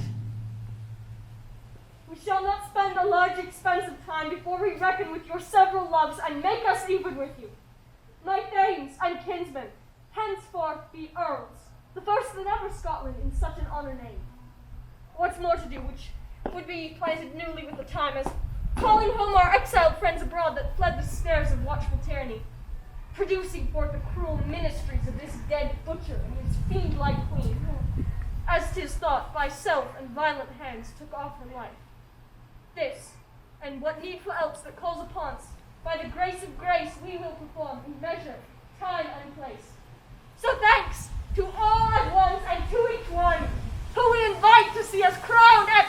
We shall not spend a large expense of time before we reckon with your several loves and make us even with you. My thanes and kinsmen, henceforth be earls, the first that ever Scotland in such an honour named. What's more to do, which would be planted newly with the time, as calling home our exiled friends abroad that fled the snares of watchful tyranny, producing forth the cruel ministries of this dead butcher and his fiend-like queen, who, as 'tis thought, by self and violent hands took off her life. This, and what needful else that calls upon us, by the grace of grace we will perform in measure, time, and place. So thanks to all at once and to each one, who we invite to see us crowned at